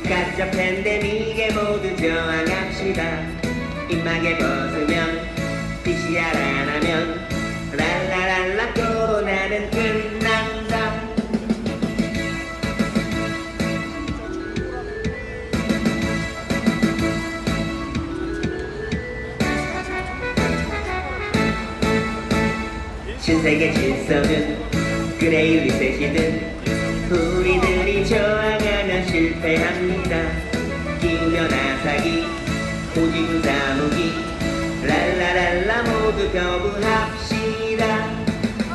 가짜 팬데믹에 모두 저항합시다. 입마개 벗으면 PCR 안 하면 랄라랄라 코로나는 끝난다. 신세계 질서는 그레이 리셋이든 우리들이 저항하면 실패합니다. 기녀나 사기 오징어 사무기 랄라랄라 모두 거부합시다.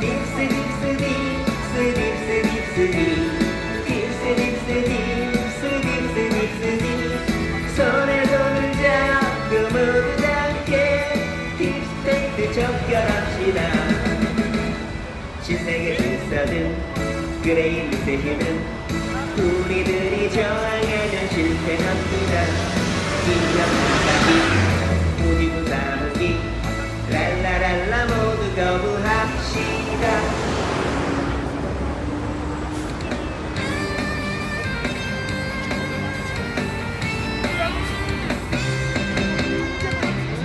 딥스 딥스 딥스 딥스 딥스 딥스 딥스 딥스 딥스 딥스 딥 손에 손을 잡고 모두 함께 딥스테이트 척결합시다. 신세계 질서든 그레이 리셋이든 우리들이 저항하면 실패합니다. 기념사기 오지구 사무기 랄라랄라 모두 거부합시다.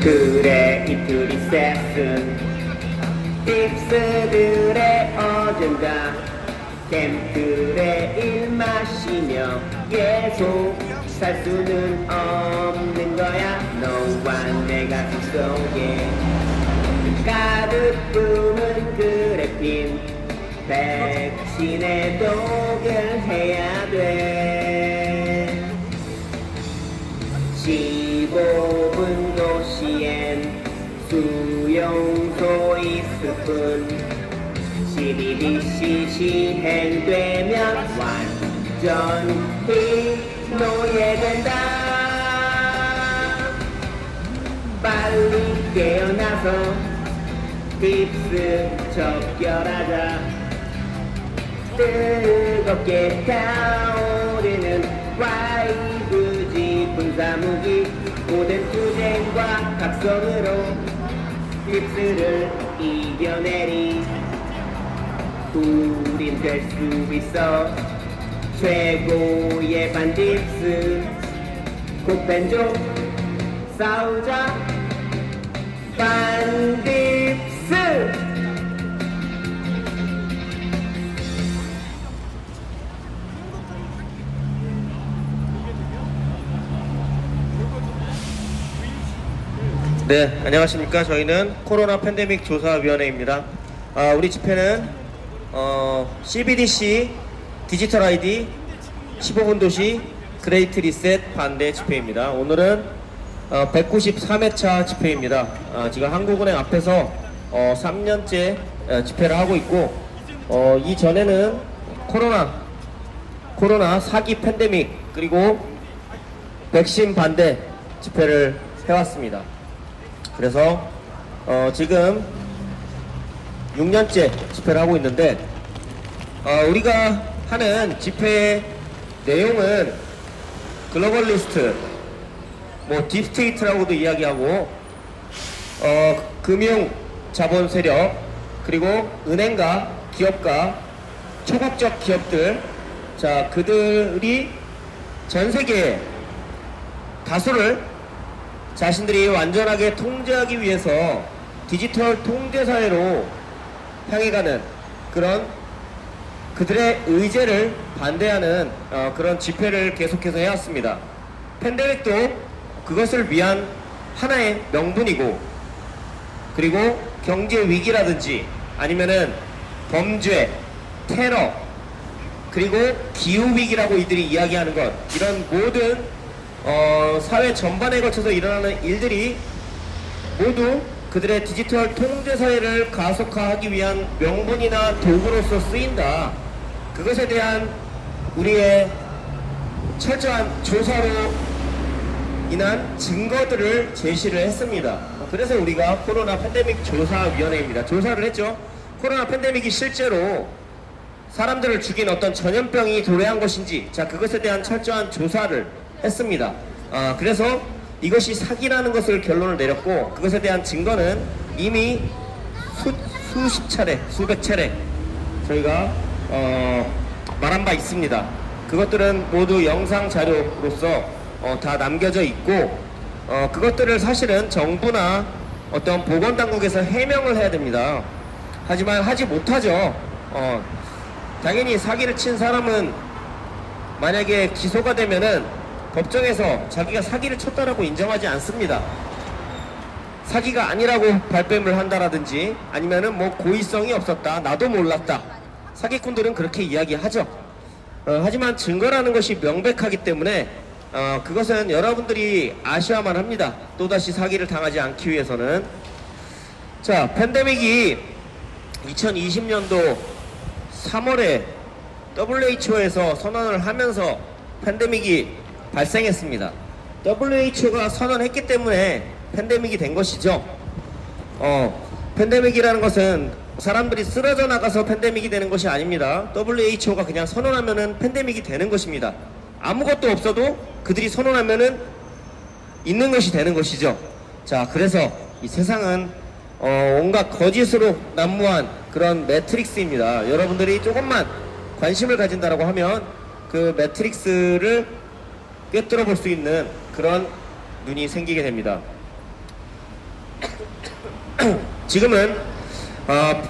그래 이틀이 셋은 딥스들의 어젠다. 캠프의 일 마시며 계속 살 수는 없는 거야. 너와 내가 속속에 가득 품은 그래핀 백신에 독을 해야 돼. 15분 도시엔 수용소 있을 뿐. CBDC 시행되면 완전히 노예된다. 빨리 깨어나서 딥스 척결하자. 뜨겁게 타오르는 5G 군사무기 모든 투쟁과 각성으로 딥스를 이겨내리. 우린 될 수 있어 최고의 반딥스. 코펜족 싸우자 반딥스. 네, 안녕하십니까. 저희는 코로나 팬데믹 조사위원회입니다. 우리 집회는 CBDC 디지털 ID 15분 도시 그레이트 리셋 반대 집회입니다. 오늘은 193회차 집회입니다. 지금 한국은행 앞에서 3년째 집회를 하고 있고, 이전에는 코로나 사기 팬데믹 그리고 백신 반대 집회를 해왔습니다. 그래서 지금 6년째 집회를 하고 있는데, 우리가 하는 집회 내용은 글로벌리스트, 딥스테이트라고도 이야기하고, 금융 자본 세력, 그리고 은행가, 기업가, 초국적 기업들, 자, 그들이 전 세계 다수를 자신들이 완전하게 통제하기 위해서 디지털 통제사회로 향해가는 그런 그들의 의제를 반대하는 그런 집회를 계속해서 해왔습니다. 팬데믹도 그것을 위한 하나의 명분이고, 그리고 경제 위기라든지 아니면은 범죄, 테러, 그리고 기후 위기라고 이들이 이야기하는 것, 이런 모든 사회 전반에 걸쳐서 일어나는 일들이 모두 그들의 디지털 통제 사회를 가속화하기 위한 명분이나 도구로서 쓰인다. 그것에 대한 우리의 철저한 조사로 인한 증거들을 제시를 했습니다. 그래서 우리가 코로나 팬데믹 조사위원회입니다. 조사를 했죠. 코로나 팬데믹이 실제로 사람들을 죽인 어떤 전염병이 도래한 것인지, 자, 그것에 대한 철저한 조사를 했습니다. 그래서 이것이 사기라는 것을 결론을 내렸고, 그것에 대한 증거는 이미 수십 차례, 수백 차례 저희가 말한 바 있습니다. 그것들은 모두 영상 자료로서 다 남겨져 있고 그것들을 사실은 정부나 어떤 보건당국에서 해명을 해야 됩니다. 하지만 하지 못하죠. 당연히 사기를 친 사람은 만약에 기소가 되면은 법정에서 자기가 사기를 쳤다라고 인정하지 않습니다. 사기가 아니라고 발뺌을 한다라든지 아니면은 뭐 고의성이 없었다, 나도 몰랐다. 사기꾼들은 그렇게 이야기하죠. 하지만 증거라는 것이 명백하기 때문에 그것은 여러분들이 아셔야만 합니다. 또다시 사기를 당하지 않기 위해서는. 자, 팬데믹이 2020년도 3월에 WHO에서 선언을 하면서 팬데믹이 발생했습니다. WHO가 선언했기 때문에 팬데믹이 된 것이죠. 팬데믹이라는 것은 사람들이 쓰러져 나가서 팬데믹이 되는 것이 아닙니다. WHO가 그냥 선언하면은 팬데믹이 되는 것입니다. 아무것도 없어도 그들이 선언하면은 있는 것이 되는 것이죠. 자, 그래서 이 세상은 온갖 거짓으로 난무한 그런 매트릭스입니다. 여러분들이 조금만 관심을 가진다라고 하면 그 매트릭스를 꿰뚫어 볼 수 있는 그런 눈이 생기게 됩니다. 지금은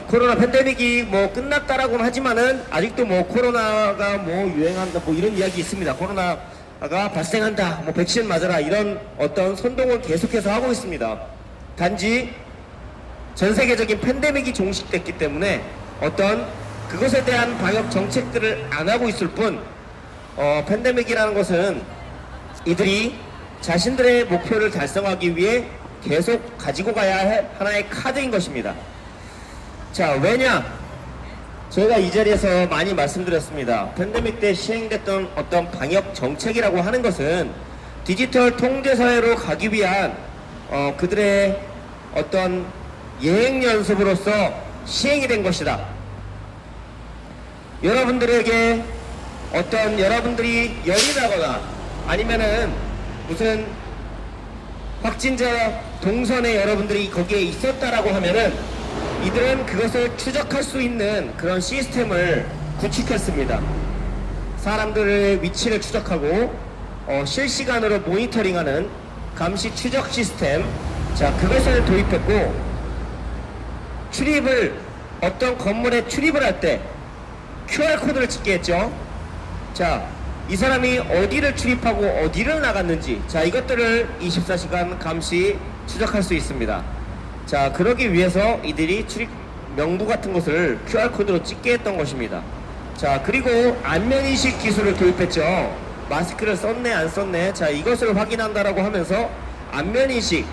코로나 팬데믹이 뭐 끝났다라고는 하지만은 아직도 뭐 코로나가 뭐 유행한다 뭐 이런 이야기 있습니다. 코로나가 발생한다, 뭐 백신 맞아라 이런 어떤 선동을 계속해서 하고 있습니다. 단지 전 세계적인 팬데믹이 종식됐기 때문에 어떤 그것에 대한 방역 정책들을 안 하고 있을 뿐 팬데믹이라는 것은 이들이 자신들의 목표를 달성하기 위해 계속 가지고 가야 할 하나의 카드인 것입니다. 자, 왜냐? 저희가 이 자리에서 많이 말씀드렸습니다. 팬데믹 때 시행됐던 어떤 방역 정책이라고 하는 것은 디지털 통제사회로 가기 위한 그들의 어떤 예행 연습으로서 시행이 된 것이다. 여러분들에게 어떤 여러분들이 열이 나거나 아니면은 무슨 확진자 동선에 여러분들이 거기에 있었다라고 하면은 이들은 그것을 추적할 수 있는 그런 시스템을 구축했습니다. 사람들의 위치를 추적하고 실시간으로 모니터링하는 감시 추적 시스템, 자, 그것을 도입했고 출입을 어떤 건물에 출입을 할 때 QR코드를 찍게 했죠. 자, 이 사람이 어디를 출입하고 어디를 나갔는지, 자, 이것들을 24시간 감시 추적할 수 있습니다. 자, 그러기 위해서 이들이 출입 명부 같은 것을 QR코드로 찍게 했던 것입니다. 자, 그리고 안면인식 기술을 도입했죠. 마스크를 썼네 안 썼네, 자, 이것을 확인한다라고 하면서 안면인식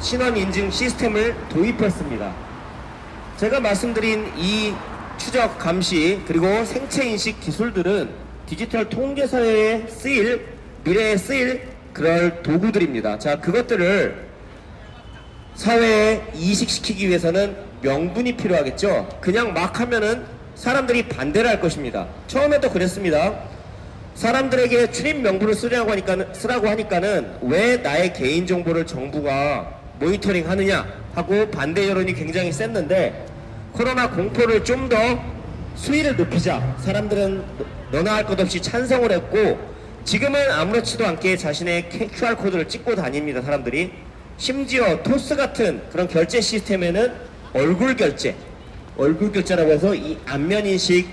신원 인증 시스템을 도입했습니다. 제가 말씀드린 이 추적 감시 그리고 생체인식 기술들은 디지털 통계사회에 쓰일, 미래에 쓰일 그럴 도구들입니다. 자, 그것들을 사회에 이식시키기 위해서는 명분이 필요하겠죠. 그냥 막 하면은 사람들이 반대를 할 것입니다. 처음에도 그랬습니다. 사람들에게 출입 명부를 쓰라고 하니까는 왜 나의 개인정보를 정부가 모니터링 하느냐 하고 반대 여론이 굉장히 셌는데, 코로나 공포를 좀 더 수위를 높이자 사람들은 너나 할 것 없이 찬성을 했고, 지금은 아무렇지도 않게 자신의 QR코드를 찍고 다닙니다. 사람들이. 심지어 토스 같은 그런 결제 시스템에는 얼굴 결제라고 해서 이 안면인식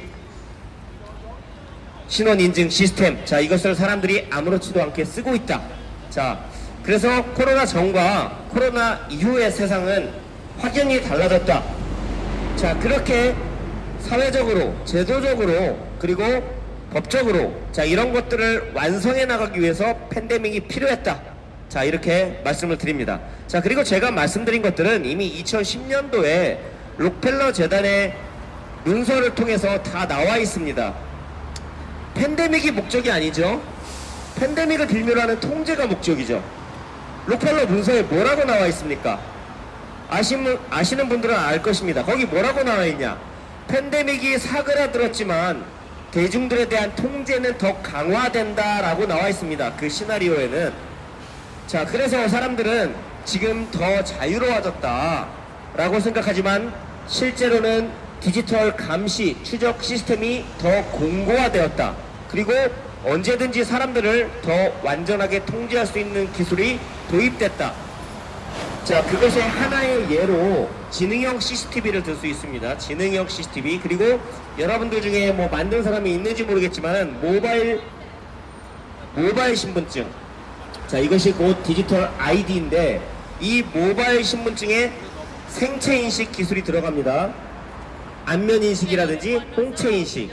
신원인증 시스템, 자, 이것을 사람들이 아무렇지도 않게 쓰고 있다. 자, 그래서 코로나 전과 코로나 이후의 세상은 확연히 달라졌다. 자, 그렇게 사회적으로, 제도적으로, 그리고 법적으로, 자, 이런 것들을 완성해 나가기 위해서 팬데믹이 필요했다. 자, 이렇게 말씀을 드립니다. 자, 그리고 제가 말씀드린 것들은 이미 2010년도에 록펠러 재단의 문서를 통해서 다 나와 있습니다. 팬데믹이 목적이 아니죠. 팬데믹을 빌미로 하는 통제가 목적이죠. 록펠러 문서에 뭐라고 나와 있습니까? 아시는 분들은 알 것입니다. 거기 뭐라고 나와 있냐? 팬데믹이 사그라들었지만 대중들에 대한 통제는 더 강화된다라고 나와 있습니다. 그 시나리오에는. 자, 그래서 사람들은 지금 더 자유로워졌다라고 생각하지만 실제로는 디지털 감시 추적 시스템이 더 공고화되었다. 그리고 언제든지 사람들을 더 완전하게 통제할 수 있는 기술이 도입됐다. 자, 그것의 하나의 예로 지능형 CCTV를 들 수 있습니다. 지능형 CCTV. 그리고 여러분들 중에 뭐 만든 사람이 있는지 모르겠지만 모바일 신분증. 자, 이것이 곧 디지털 아이디인데 이 모바일 신분증에 생체 인식 기술이 들어갑니다. 안면 인식이라든지 홍채 인식.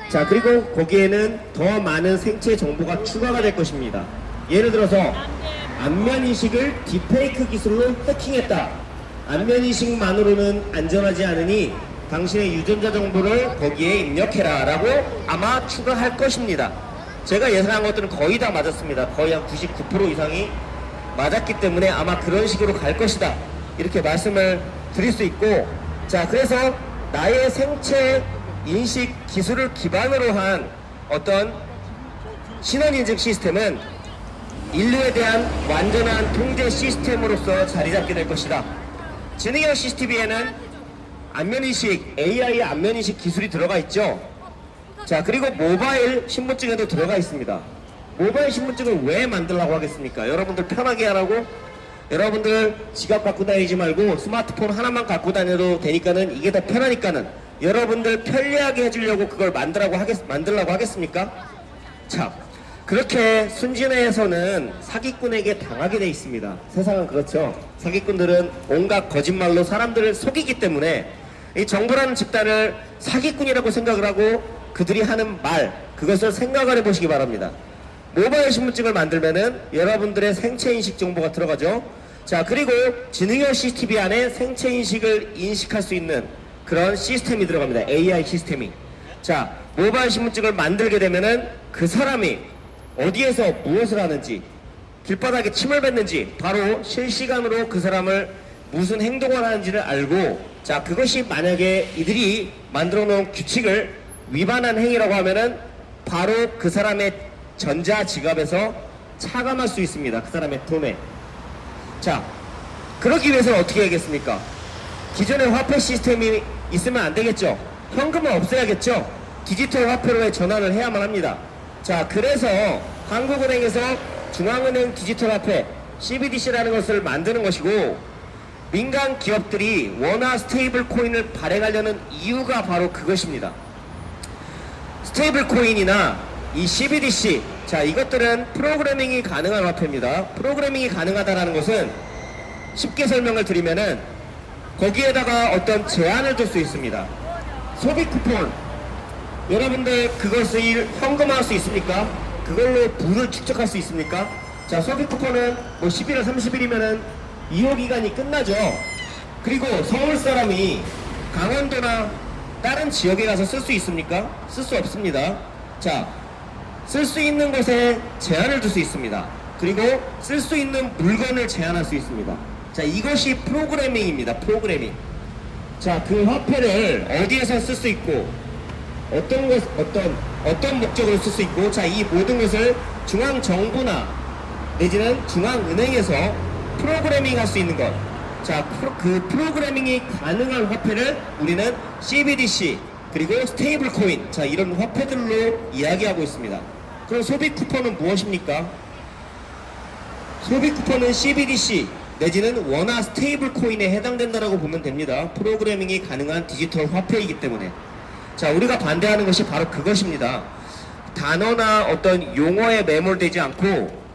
자, 그리고 거기에는 더 많은 생체 정보가 추가가 될 것입니다. 예를 들어서 안면 인식을 딥페이크 기술로 해킹했다. 안면 인식만으로는 안전하지 않으니 당신의 유전자 정보를 거기에 입력해라 라고 아마 추가할 것입니다. 제가 예상한 것들은 거의 다 맞았습니다. 거의 한 99% 이상이 맞았기 때문에 아마 그런 식으로 갈 것이다, 이렇게 말씀을 드릴 수 있고, 자, 그래서 나의 생체 인식 기술을 기반으로 한 어떤 신원 인증 시스템은 인류에 대한 완전한 통제 시스템으로서 자리 잡게 될 것이다. 지능형 CCTV에는 안면인식, AI의 안면인식 기술이 들어가 있죠. 자, 그리고 모바일 신분증에도 들어가 있습니다. 모바일 신분증을 왜 만들라고 하겠습니까? 여러분들 편하게 하라고? 여러분들 지갑 갖고 다니지 말고 스마트폰 하나만 갖고 다녀도 되니까는, 이게 더 편하니까는 여러분들 편리하게 해주려고 그걸 만들라고 하겠습니까? 자, 그렇게 순진해에서는 사기꾼에게 당하게 돼 있습니다. 세상은 그렇죠. 사기꾼들은 온갖 거짓말로 사람들을 속이기 때문에 이 정부라는 집단을 사기꾼이라고 생각을 하고 그들이 하는 말, 그것을 생각을 해보시기 바랍니다. 모바일 신분증을 만들면은 여러분들의 생체인식 정보가 들어가죠. 자, 그리고 지능형 CCTV 안에 생체인식을 인식할 수 있는 그런 시스템이 들어갑니다. AI 시스템이. 자, 모바일 신분증을 만들게 되면은 그 사람이 어디에서 무엇을 하는지, 길바닥에 침을 뱉는지 바로 실시간으로 그 사람을 무슨 행동을 하는지를 알고, 자, 그것이 만약에 이들이 만들어 놓은 규칙을 위반한 행위라고 하면은 바로 그 사람의 전자 지갑에서 차감할 수 있습니다. 그 사람의 돈에. 자, 그러기 위해서는 어떻게 해야겠습니까? 기존의 화폐 시스템이 있으면 안 되겠죠. 현금은 없애야겠죠. 디지털 화폐로의 전환을 해야만 합니다. 자, 그래서 한국은행에서 중앙은행 디지털 화폐 CBDC라는 것을 만드는 것이고, 민간 기업들이 원화 스테이블 코인을 발행하려는 이유가 바로 그것입니다. 스테이블 코인이나 이 CBDC, 자, 이것들은 프로그래밍이 가능한 화폐입니다. 프로그래밍이 가능하다는 것은 쉽게 설명을 드리면은 거기에다가 어떤 제한을 둘 수 있습니다. 소비 쿠폰, 여러분들 그것을 현금화할 수 있습니까? 그걸로 부를 축적할 수 있습니까? 자, 소비 쿠폰은 뭐 11월 30일이면은 이용 기간이 끝나죠. 그리고 서울 사람이 강원도나 다른 지역에 가서 쓸 수 있습니까? 쓸 수 없습니다. 자, 쓸 수 있는 곳에 제한을 둘 수 있습니다. 그리고 쓸 수 있는 물건을 제한할 수 있습니다. 자, 이것이 프로그래밍입니다. 프로그래밍. 자, 그 화폐를 어디에서 쓸 수 있고 어떤 목적으로 쓸 수 있고, 자, 이 모든 것을 중앙 정부나 내지는 중앙은행에서 프로그래밍 할 수 있는 것. 자, 그 프로그래밍이 가능한 화폐를 우리는 CBDC 그리고 스테이블 코인, 자, 이런 화폐들로 이야기하고 있습니다. 그럼 소비 쿠폰은 무엇입니까? 소비 쿠폰은 CBDC 내지는 원화 스테이블 코인에 해당된다라고 보면 됩니다. 프로그래밍이 가능한 디지털 화폐이기 때문에. 자, 우리가 반대하는 것이 바로 그것입니다. 단어나 어떤 용어에 매몰되지 않고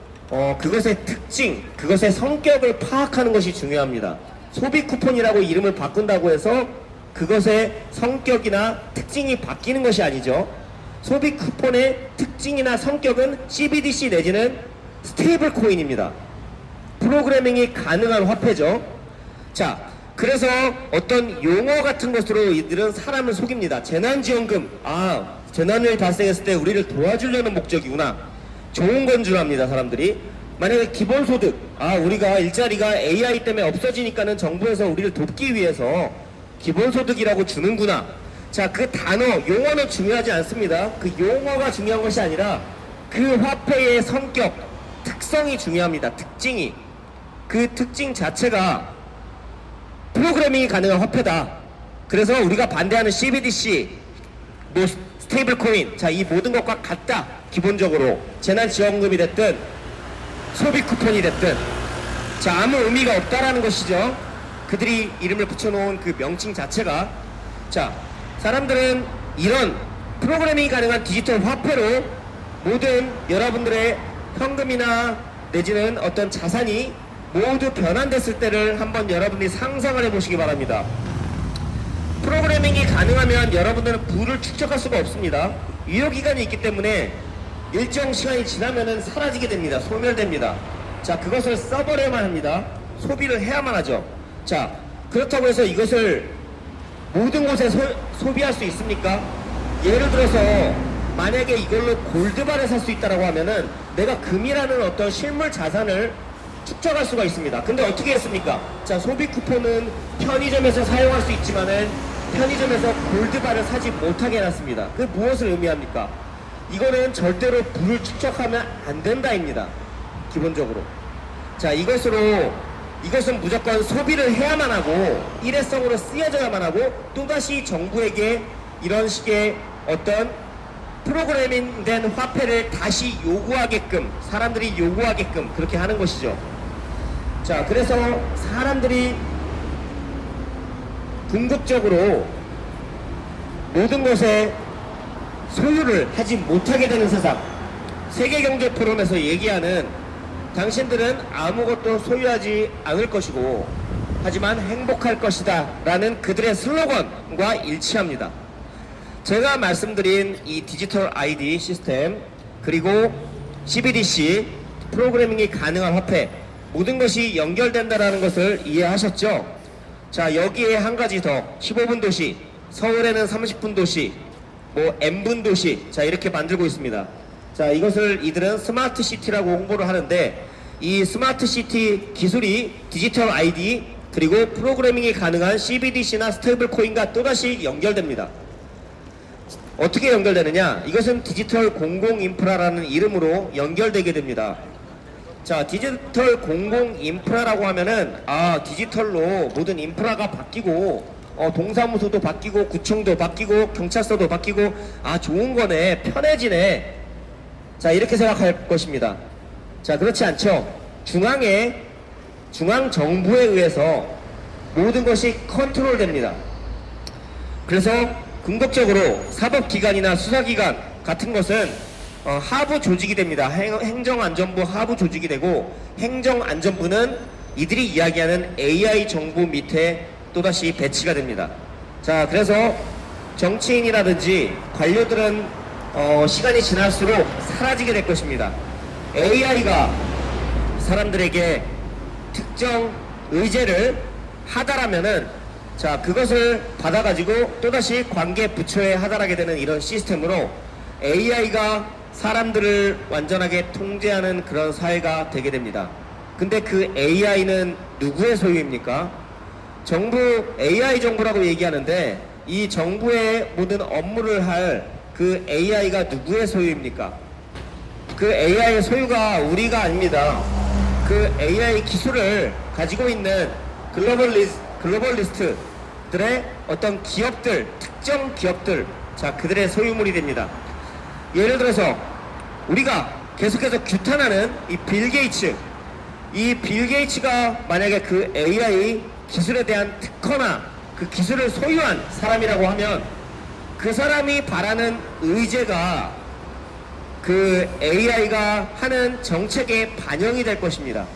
그것의 특징, 그것의 성격을 파악하는 것이 중요합니다. 소비 쿠폰이라고 이름을 바꾼다고 해서 그것의 성격이나 특징이 바뀌는 것이 아니죠. 소비 쿠폰의 특징이나 성격은 CBDC 내지는 스테이블 코인입니다. 프로그래밍이 가능한 화폐죠. 자, 그래서 어떤 용어 같은 것으로 이들은 사람을 속입니다. 재난지원금, 아, 재난이 발생했을 때 우리를 도와주려는 목적이구나, 좋은 건 줄 압니다. 사람들이. 만약에 기본소득, 아, 우리가 일자리가 AI 때문에 없어지니까는 정부에서 우리를 돕기 위해서 기본소득이라고 주는구나. 자, 그 단어, 용어는 중요하지 않습니다. 그 용어가 중요한 것이 아니라 그 화폐의 성격, 특성이 중요합니다. 특징이. 그 특징 자체가 프로그래밍이 가능한 화폐다. 그래서 우리가 반대하는 CBDC, 뭐 스테이블 코인, 자, 이 모든 것과 같다. 기본적으로 재난지원금이 됐든 소비 쿠폰이 됐든, 자, 아무 의미가 없다라는 것이죠. 그들이 이름을 붙여놓은 그 명칭 자체가. 자, 사람들은 이런 프로그래밍이 가능한 디지털 화폐로 모든 여러분들의 현금이나 내지는 어떤 자산이 모두 변환됐을 때를 한번 여러분들이 상상을 해보시기 바랍니다. 프로그래밍이 가능하면 여러분들은 부를 축적할 수가 없습니다. 유효기간이 있기 때문에 일정 시간이 지나면은 사라지게 됩니다. 소멸됩니다. 자, 그것을 써버려야만 합니다. 소비를 해야만 하죠. 자, 그렇다고 해서 이것을 모든 곳에 소비할 수 있습니까? 예를 들어서 만약에 이걸로 골드바를 살 수 있다라고 하면은 내가 금이라는 어떤 실물 자산을 축적할 수가 있습니다. 근데 어떻게 했습니까? 자, 소비 쿠폰은 편의점에서 사용할 수 있지만은 편의점에서 골드바를 사지 못하게 해놨습니다. 그게 무엇을 의미합니까? 이거는 절대로 부를 축적하면 안 된다입니다. 기본적으로. 자, 이것은 무조건 소비를 해야만 하고 일회성으로 쓰여져야만 하고 또다시 정부에게 이런 식의 어떤 프로그래밍 된 화폐를 다시 요구하게끔, 사람들이 요구하게끔 그렇게 하는 것이죠. 자, 그래서 사람들이 궁극적으로 모든 것에 소유를 하지 못하게 되는 세상, 세계경제 포럼에서 얘기하는 당신들은 아무것도 소유하지 않을 것이고 하지만 행복할 것이다 라는 그들의 슬로건과 일치합니다. 제가 말씀드린 이 디지털 ID 시스템 그리고 CBDC 프로그래밍이 가능한 화폐, 모든 것이 연결된다라는 것을 이해하셨죠? 자, 여기에 한 가지 더, 15분 도시, 서울에는 30분 도시, 뭐 N분 도시, 자, 이렇게 만들고 있습니다. 자, 이것을 이들은 스마트 시티라고 홍보를 하는데, 이 스마트 시티 기술이 디지털 ID 그리고 프로그래밍이 가능한 CBDC나 스테이블 코인과 또다시 연결됩니다. 어떻게 연결되느냐? 이것은 디지털 공공 인프라라는 이름으로 연결되게 됩니다. 자, 디지털 공공 인프라라고 하면은, 아, 디지털로 모든 인프라가 바뀌고 동사무소도 바뀌고 구청도 바뀌고 경찰서도 바뀌고, 아, 좋은 거네, 편해지네, 자, 이렇게 생각할 것입니다. 자, 그렇지 않죠. 중앙 정부에 의해서 모든 것이 컨트롤 됩니다. 그래서 궁극적으로 사법기관이나 수사기관 같은 것은 하부 조직이 됩니다. 행정안전부 하부 조직이 되고, 행정안전부는 이들이 이야기하는 AI 정부 밑에 또다시 배치가 됩니다. 자, 그래서 정치인이라든지 관료들은 시간이 지날수록 사라지게 될 것입니다. AI가 사람들에게 특정 의제를 하다라면은, 자, 그것을 받아가지고 또다시 관계 부처에 하달하게 되는 이런 시스템으로 AI가 사람들을 완전하게 통제하는 그런 사회가 되게 됩니다. 근데 그 AI는 누구의 소유입니까? 정부, AI 정부라고 얘기하는데, 이 정부의 모든 업무를 할 그 AI가 누구의 소유입니까? 그 AI의 소유가 우리가 아닙니다. 그 AI 기술을 가지고 있는 글로벌리스트들의 어떤 기업들, 특정 기업들, 자, 그들의 소유물이 됩니다. 예를 들어서 우리가 계속해서 규탄하는 이 빌 게이츠, 이 빌 게이츠가 만약에 그 AI 기술에 대한 특허나 그 기술을 소유한 사람이라고 하면, 그 사람이 바라는 의제가 그 AI가 하는 정책에 반영이 될 것입니다.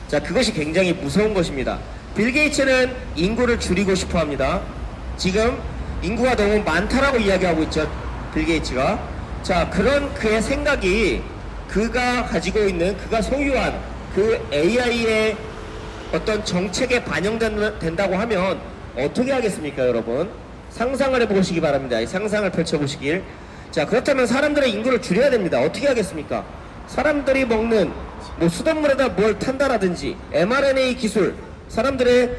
자, 그것이 굉장히 무서운 것입니다. 빌 게이츠는 인구를 줄이고 싶어 합니다. 지금 인구가 너무 많다라고 이야기하고 있죠, 빌 게이츠가. 자, 그런 그의 생각이 그가 가지고 있는, 그가 소유한 그 AI의 어떤 정책에 반영된다고 하면 어떻게 하겠습니까, 여러분? 상상을 해보시기 바랍니다. 이 상상을 펼쳐보시길. 자, 그렇다면 사람들의 인구를 줄여야 됩니다. 어떻게 하겠습니까? 사람들이 먹는 뭐 수돗물에다 뭘 탄다라든지 mRNA 기술, 사람들의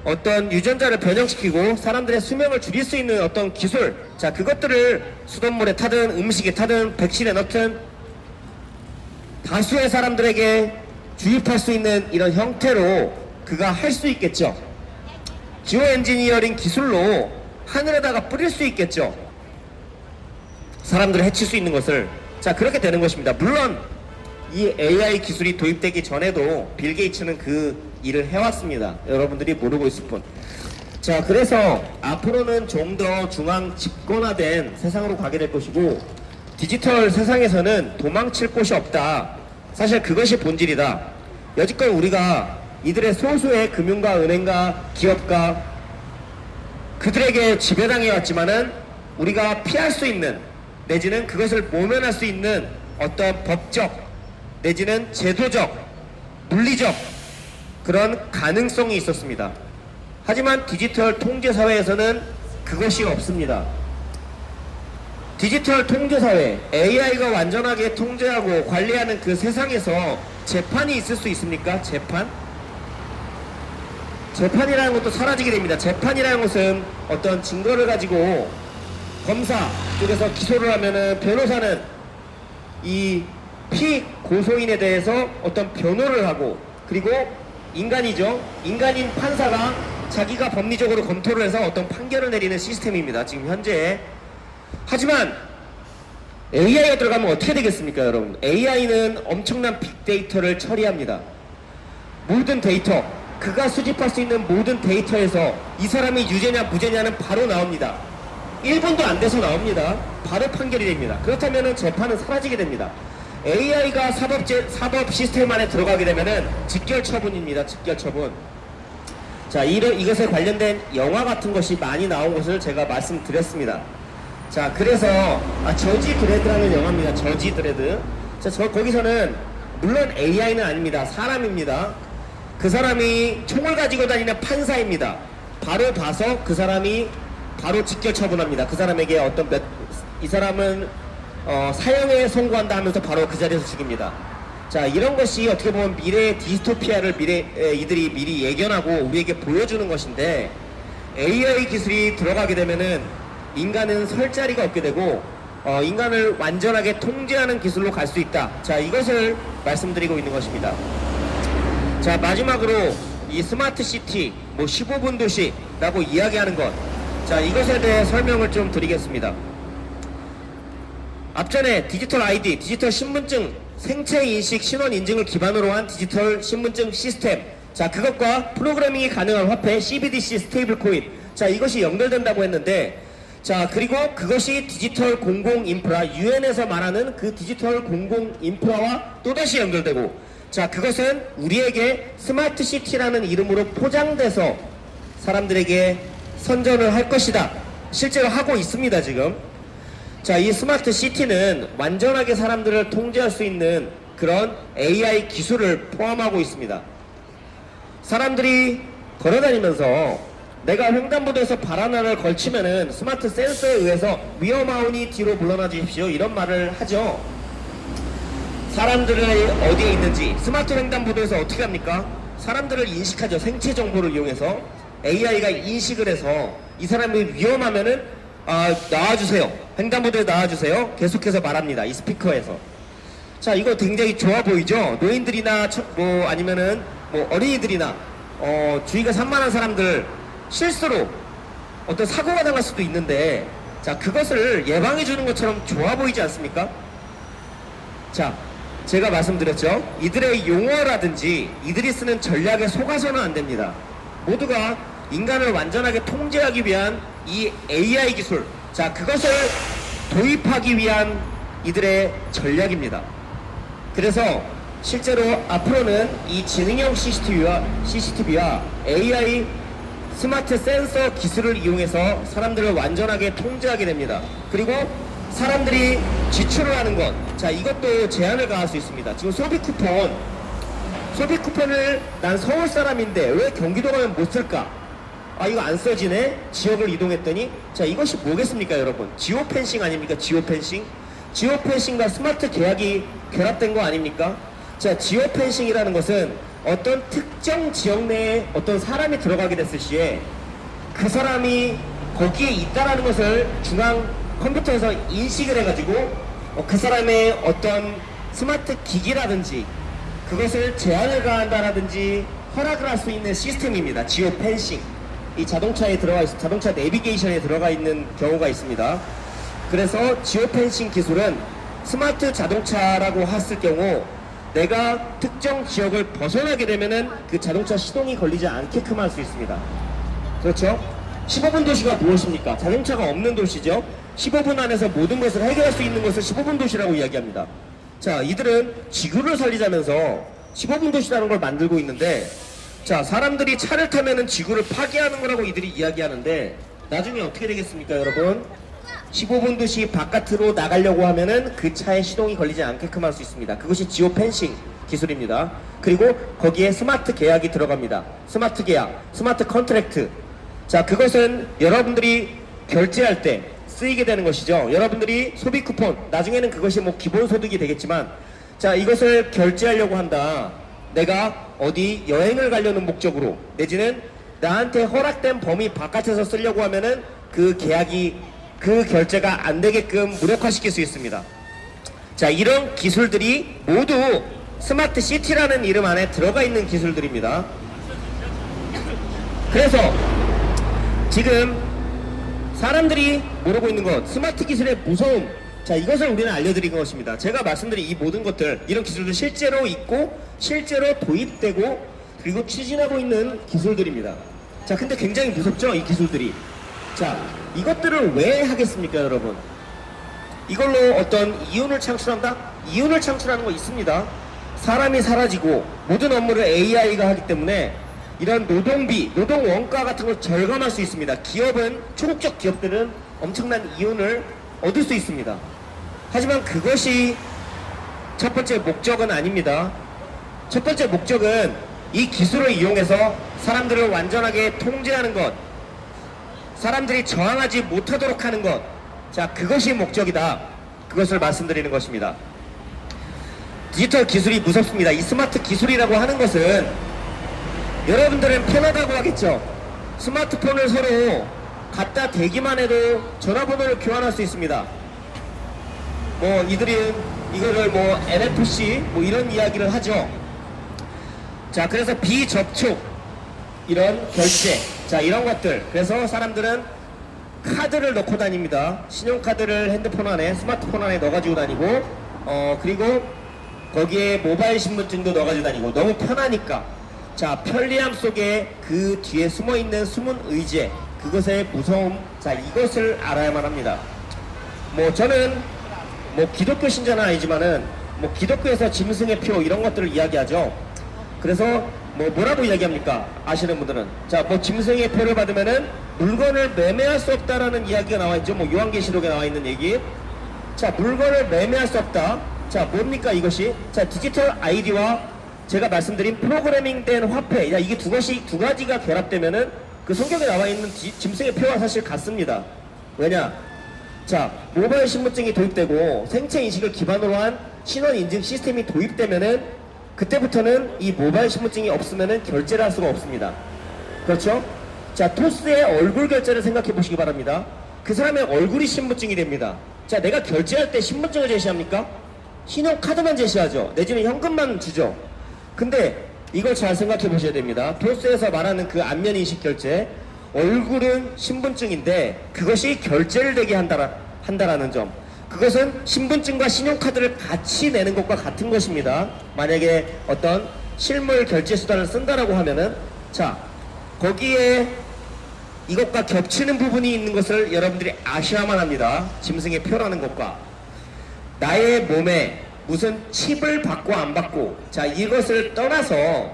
어떤 유전자를 변형시키고 사람들의 수명을 줄일 수 있는 어떤 기술, 자, 그것들을 수돗물에 타든 음식에 타든 백신에 넣든 다수의 사람들에게 주입할 수 있는 이런 형태로 그가 할 수 있겠죠. 지오 엔지니어링 기술로 하늘에다가 뿌릴 수 있겠죠. 사람들을 해칠 수 있는 것을, 자, 그렇게 되는 것입니다. 물론 이 AI 기술이 도입되기 전에도 빌 게이츠는 그 일을 해왔습니다. 여러분들이 모르고 있을 뿐. 자, 그래서 앞으로는 좀 더 중앙 집권화된 세상으로 가게 될 것이고, 디지털 세상에서는 도망칠 곳이 없다. 사실 그것이 본질이다. 여지껏 우리가 이들의 소수의 금융가, 은행가, 기업가 그들에게 지배당해 왔지만은 우리가 피할 수 있는, 내지는 그것을 모면할 수 있는 어떤 법적 내지는 제도적, 물리적 그런 가능성이 있었습니다. 하지만 디지털 통제 사회에서는 그것이 없습니다. 디지털 통제 사회, AI가 완전하게 통제하고 관리하는 그 세상에서 재판이 있을 수 있습니까? 재판? 재판이라는 것도 사라지게 됩니다. 재판이라는 것은 어떤 증거를 가지고 검사 쪽에서 기소를 하면은 변호사는 이 피고소인에 대해서 어떤 변호를 하고, 그리고 인간이죠. 인간인 판사가 자기가 법리적으로 검토를 해서 어떤 판결을 내리는 시스템입니다. 지금 현재. 하지만 AI가 들어가면 어떻게 되겠습니까, 여러분? AI는 엄청난 빅데이터를 처리합니다. 모든 데이터, 그가 수집할 수 있는 모든 데이터에서 이 사람이 유죄냐 무죄냐는 바로 나옵니다. 1분도 안 돼서 나옵니다. 바로 판결이 됩니다. 그렇다면 재판은 사라지게 됩니다. AI가 사법 시스템 안에 들어가게 되면은 직결 처분입니다. 직결 처분. 자, 이것에 관련된 영화 같은 것이 많이 나온 것을 제가 말씀드렸습니다. 자, 그래서 저지 드레드라는 영화입니다. 저지 드레드. 자, 거기서는 물론 AI는 아닙니다. 사람입니다. 그 사람이 총을 가지고 다니는 판사입니다. 바로 봐서 그 사람이 바로 직결 처분합니다. 그 사람에게 이 사람은 사형에 선고한다 하면서 바로 그 자리에서 죽입니다. 자, 이런 것이 어떻게 보면 미래의 디스토피아를 이들이 미리 예견하고 우리에게 보여주는 것인데, AI 기술이 들어가게 되면은 인간은 설 자리가 없게 되고 인간을 완전하게 통제하는 기술로 갈 수 있다. 자, 이것을 말씀드리고 있는 것입니다. 자, 마지막으로 이 스마트 시티, 15분 도시라고 이야기하는 것. 자, 이것에 대해 설명을 좀 드리겠습니다. 앞전에 디지털 ID, 디지털 신분증, 생체 인식 신원 인증을 기반으로 한 디지털 신분증 시스템. 자, 그것과 프로그래밍이 가능한 화폐 CBDC 스테이블 코인. 자, 이것이 연결된다고 했는데, 자, 그리고 그것이 디지털 공공 인프라, UN에서 말하는 그 디지털 공공 인프라와 또다시 연결되고, 자, 그것은 우리에게 스마트 시티라는 이름으로 포장돼서 사람들에게 선전을 할 것이다. 실제로 하고 있습니다, 지금. 자, 이 스마트 시티는 완전하게 사람들을 통제할 수 있는 그런 AI 기술을 포함하고 있습니다. 사람들이 걸어다니면서 내가 횡단보도에서 발 하나를 걸치면은 스마트 센서에 의해서 위험하오니 뒤로 물러나 주십시오, 이런 말을 하죠. 사람들이 어디에 있는지 스마트 횡단보도에서 어떻게 합니까? 사람들을 인식하죠. 생체 정보를 이용해서 AI가 인식을 해서 이 사람이 위험하면은 나와주세요, 횡단보도에 나와주세요, 계속해서 말합니다. 이 스피커에서. 자, 이거 굉장히 좋아 보이죠? 노인들이나 아니면은 어린이들이나 주의가 산만한 사람들 실수로 어떤 사고가 당할 수도 있는데, 자, 그것을 예방해 주는 것처럼 좋아 보이지 않습니까? 자, 제가 말씀드렸죠. 이들의 용어라든지 이들이 쓰는 전략에 속아서는 안 됩니다. 모두가 인간을 완전하게 통제하기 위한 이 AI 기술, 자, 그것을 도입하기 위한 이들의 전략입니다. 그래서 실제로 앞으로는 이 지능형 CCTV와 AI 스마트 센서 기술을 이용해서 사람들을 완전하게 통제하게 됩니다. 그리고 사람들이 지출을 하는 것, 자, 이것도 제한을 가할 수 있습니다. 지금 소비 쿠폰을 난 서울 사람인데 왜 경기도 가면 못 쓸까? 이거 안 써지네? 지역을 이동했더니. 자, 이것이 뭐겠습니까, 여러분? 지오펜싱 아닙니까? 지오펜싱과 스마트 계약이 결합된 거 아닙니까? 자, 지오펜싱이라는 것은 어떤 특정 지역 내에 어떤 사람이 들어가게 됐을 시에 그 사람이 거기에 있다라는 것을 중앙 컴퓨터에서 인식을 해가지고 그 사람의 어떤 스마트 기기라든지 그것을 제한을 가한다라든지 허락을 할 수 있는 시스템입니다. 지오펜싱. 이 자동차 내비게이션에 들어가 있는 경우가 있습니다. 그래서 지오펜싱 기술은 스마트 자동차라고 했을 경우 내가 특정 지역을 벗어나게 되면은 그 자동차 시동이 걸리지 않게끔 할 수 있습니다. 그렇죠? 15분 도시가 무엇입니까? 자동차가 없는 도시죠. 15분 안에서 모든 것을 해결할 수 있는 것을 15분 도시라고 이야기합니다. 자, 이들은 지구를 살리자면서 15분 도시라는 걸 만들고 있는데, 자, 사람들이 차를 타면은 지구를 파괴하는 거라고 이들이 이야기하는데 나중에 어떻게 되겠습니까, 여러분? 15분 도시 바깥으로 나가려고 하면은 그 차에 시동이 걸리지 않게끔 할 수 있습니다. 그것이 지오 펜싱 기술입니다. 그리고 거기에 스마트 계약이 들어갑니다. 스마트 계약, 스마트 컨트랙트. 자, 그것은 여러분들이 결제할 때 쓰이게 되는 것이죠. 여러분들이 소비 쿠폰, 나중에는 그것이 뭐 기본소득이 되겠지만, 자, 이것을 결제하려고 한다. 내가 어디 여행을 가려는 목적으로, 내지는 나한테 허락된 범위 바깥에서 쓰려고 하면은 그 계약이, 그 결제가 안 되게끔 무력화시킬 수 있습니다. 자, 이런 기술들이 모두 스마트 시티라는 이름 안에 들어가 있는 기술들입니다. 그래서 지금 사람들이 모르고 있는 것, 스마트 기술의 무서움. 자, 이것을 우리는 알려드린 것입니다. 제가 말씀드린 이 모든 것들, 이런 기술들 실제로 있고 실제로 도입되고 그리고 추진하고 있는 기술들입니다. 자, 근데 굉장히 무섭죠, 이 기술들이. 자, 이것들을 왜 하겠습니까, 여러분? 이걸로 어떤 이윤을 창출한다? 이윤을 창출하는 거 있습니다. 사람이 사라지고 모든 업무를 AI가 하기 때문에 이런 노동비, 노동 원가 같은 걸 절감할 수 있습니다. 기업은, 초국적 기업들은 엄청난 이윤을 얻을 수 있습니다. 하지만 그것이 첫 번째 목적은 아닙니다. 첫 번째 목적은 이 기술을 이용해서 사람들을 완전하게 통제하는 것, 사람들이 저항하지 못하도록 하는 것. 자, 그것이 목적이다. 그것을 말씀드리는 것입니다. 디지털 기술이 무섭습니다. 이 스마트 기술이라고 하는 것은 여러분들은 편하다고 하겠죠. 스마트폰을 서로 갖다 대기만 해도 전화번호를 교환할 수 있습니다. 뭐 이들이 이거를 뭐 NFC 뭐 이런 이야기를 하죠. 자, 그래서 비접촉 이런 결제, 자, 이런 것들. 그래서 사람들은 카드를 넣고 다닙니다. 신용카드를 핸드폰 안에, 스마트폰 안에 넣어가지고 다니고, 그리고 거기에 모바일 신분증도 넣어가지고 다니고, 너무 편하니까. 자, 편리함 속에 그 뒤에 숨어있는 숨은 의제, 그것의 무서움, 자, 이것을 알아야만 합니다. 뭐 저는 뭐 기독교 신자는 아니지만은 뭐 기독교에서 짐승의 표 이런 것들을 이야기하죠. 그래서 뭐 뭐라고 이야기합니까? 아시는 분들은, 자, 뭐 짐승의 표를 받으면은 물건을 매매할 수 없다라는 이야기가 나와 있죠. 뭐 요한계시록에 나와 있는 얘기. 자, 물건을 매매할 수 없다. 자, 뭡니까 이것이? 자, 디지털 아이디와 제가 말씀드린 프로그래밍된 화폐. 야, 이게 두 가지가 결합되면은 그 성경에 나와 있는 짐승의 표와 사실 같습니다. 왜냐? 자, 모바일 신분증이 도입되고 생체 인식을 기반으로 한 신원 인증 시스템이 도입되면은 그때부터는 이 모바일 신분증이 없으면은 결제를 할 수가 없습니다. 그렇죠? 자, 토스의 얼굴 결제를 생각해 보시기 바랍니다. 그 사람의 얼굴이 신분증이 됩니다. 자, 내가 결제할 때 신분증을 제시합니까? 신용카드만 제시하죠. 내지는 현금만 주죠. 근데 이걸 잘 생각해 보셔야 됩니다. 토스에서 말하는 그 안면 인식 결제, 얼굴은 신분증인데 그것이 결제를 되게 한다라는 점. 그것은 신분증과 신용카드를 같이 내는 것과 같은 것입니다. 만약에 어떤 실물 결제 수단을 쓴다라고 하면은, 자, 거기에 이것과 겹치는 부분이 있는 것을 여러분들이 아셔야만 합니다. 짐승의 표라는 것과 나의 몸에 무슨 칩을 받고 안 받고, 자, 이것을 떠나서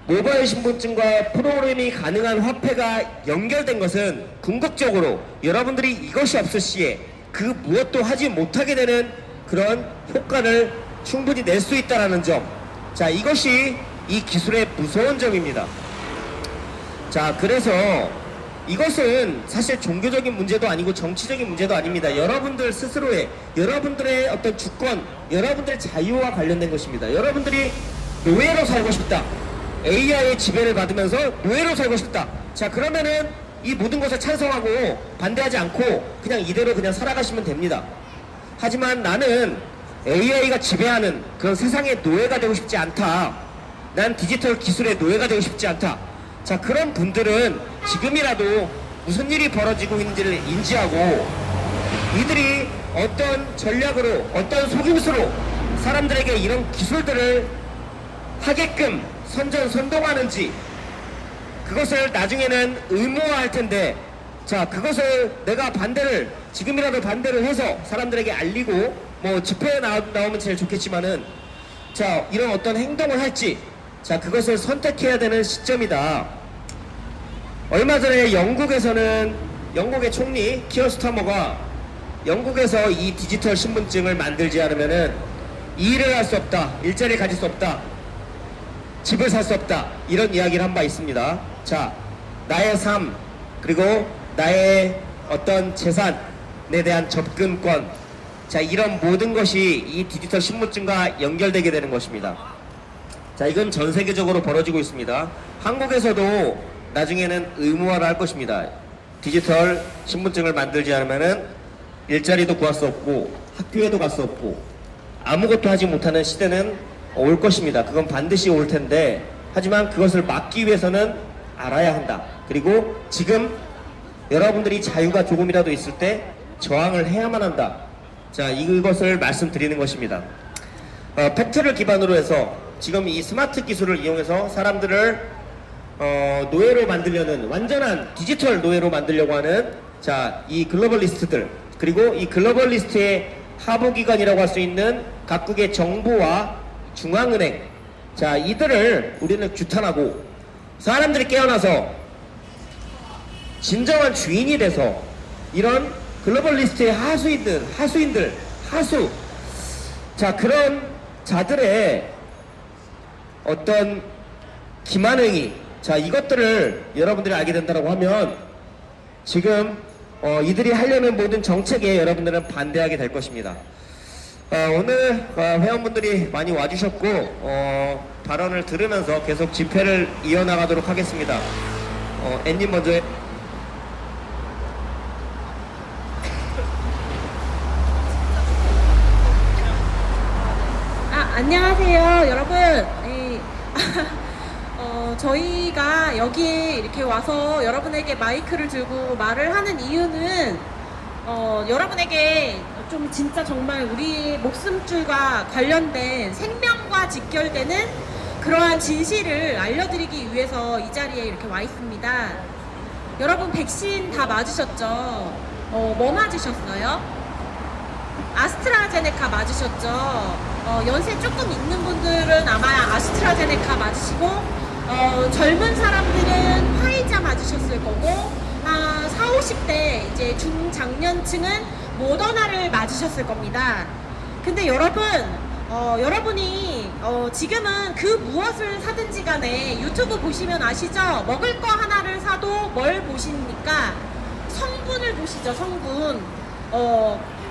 모바일 신분증과 프로그램이 가능한 화폐가 연결된 것은 궁극적으로 여러분들이 이것이 없을 시에 그 무엇도 하지 못하게 되는 그런 효과를 충분히 낼 수 있다는 점. 자, 이것이 이 기술의 무서운 점입니다. 자, 그래서 이것은 사실 종교적인 문제도 아니고 정치적인 문제도 아닙니다. 여러분들 스스로의, 여러분들의 어떤 주권, 여러분들의 자유와 관련된 것입니다. 여러분들이 노예로 살고 싶다, AI의 지배를 받으면서 노예로 살고 싶다. 자, 그러면은 이 모든 것에 찬성하고 반대하지 않고 그냥 이대로 그냥 살아가시면 됩니다. 하지만 나는 AI가 지배하는 그런 세상의 노예가 되고 싶지 않다. 난 디지털 기술의 노예가 되고 싶지 않다. 자, 그런 분들은 지금이라도 무슨 일이 벌어지고 있는지를 인지하고 이들이 어떤 전략으로, 어떤 속임수로 사람들에게 이런 기술들을 하게끔 선동하는지, 그것을 나중에는 의무화할 텐데, 자, 그것을 내가 지금이라도 반대를 해서 사람들에게 알리고, 뭐 집회에 나오면 제일 좋겠지만은, 자, 이런 어떤 행동을 할지, 자, 그것을 선택해야 되는 시점이다. 얼마 전에 영국의 총리 키어 스타머가 영국에서 이 디지털 신분증을 만들지 않으면은 일을 할 수 없다, 일자리를 가질 수 없다, 집을 살 수 없다, 이런 이야기를 한 바 있습니다. 자, 나의 삶, 그리고 나의 어떤 재산에 대한 접근권, 자, 이런 모든 것이 이 디지털 신분증과 연결되게 되는 것입니다. 자, 이건 전 세계적으로 벌어지고 있습니다. 한국에서도 나중에는 의무화를 할 것입니다. 디지털 신분증을 만들지 않으면은 일자리도 구할 수 없고 학교에도 갈 수 없고 아무것도 하지 못하는 시대는 올 것입니다. 그건 반드시 올 텐데, 하지만 그것을 막기 위해서는 알아야 한다. 그리고 지금 여러분들이 자유가 조금이라도 있을 때 저항을 해야만 한다. 자, 이것을 말씀드리는 것입니다. 팩트를 기반으로 해서 지금 이 스마트 기술을 이용해서 사람들을 노예로 만들려는, 완전한 디지털 노예로 만들려고 하는, 자, 이 글로벌리스트들, 그리고 이 글로벌리스트의 하부기관이라고 할 수 있는 각국의 정부와 중앙은행, 자, 이들을 우리는 규탄하고 사람들이 깨어나서 진정한 주인이 돼서 이런 글로벌리스트의 하수인들, 자, 그런 자들의 어떤 기만행위, 자, 이것들을 여러분들이 알게 된다고 하면 지금 이들이 하려는 모든 정책에 여러분들은 반대하게 될 것입니다. 오늘 회원분들이 많이 와주셨고 발언을 들으면서 계속 집회를 이어나가도록 하겠습니다. 앤님 먼저. 안녕하세요, 여러분. 네. 저희가 여기에 이렇게 와서 여러분에게 마이크를 들고 말을 하는 이유는 여러분에게 좀 진짜 정말 우리 목숨줄과 관련된 생명과 직결되는 그러한 진실을 알려드리기 위해서 이 자리에 이렇게 와 있습니다. 여러분, 백신 다 맞으셨죠? 뭐 맞으셨어요? 아스트라제네카 맞으셨죠? 연세 조금 있는 분들은 아마 아스트라제네카 맞으시고, 젊은 사람들은 화이자 맞으셨을 거고, 40, 50대 이제 중장년층은 모더나를 맞으셨을 겁니다. 근데 여러분, 여러분이 지금은 그 무엇을 사든지 간에 유튜브 보시면 아시죠? 먹을 거 하나를 사도 뭘 보십니까? 성분을 보시죠, 성분.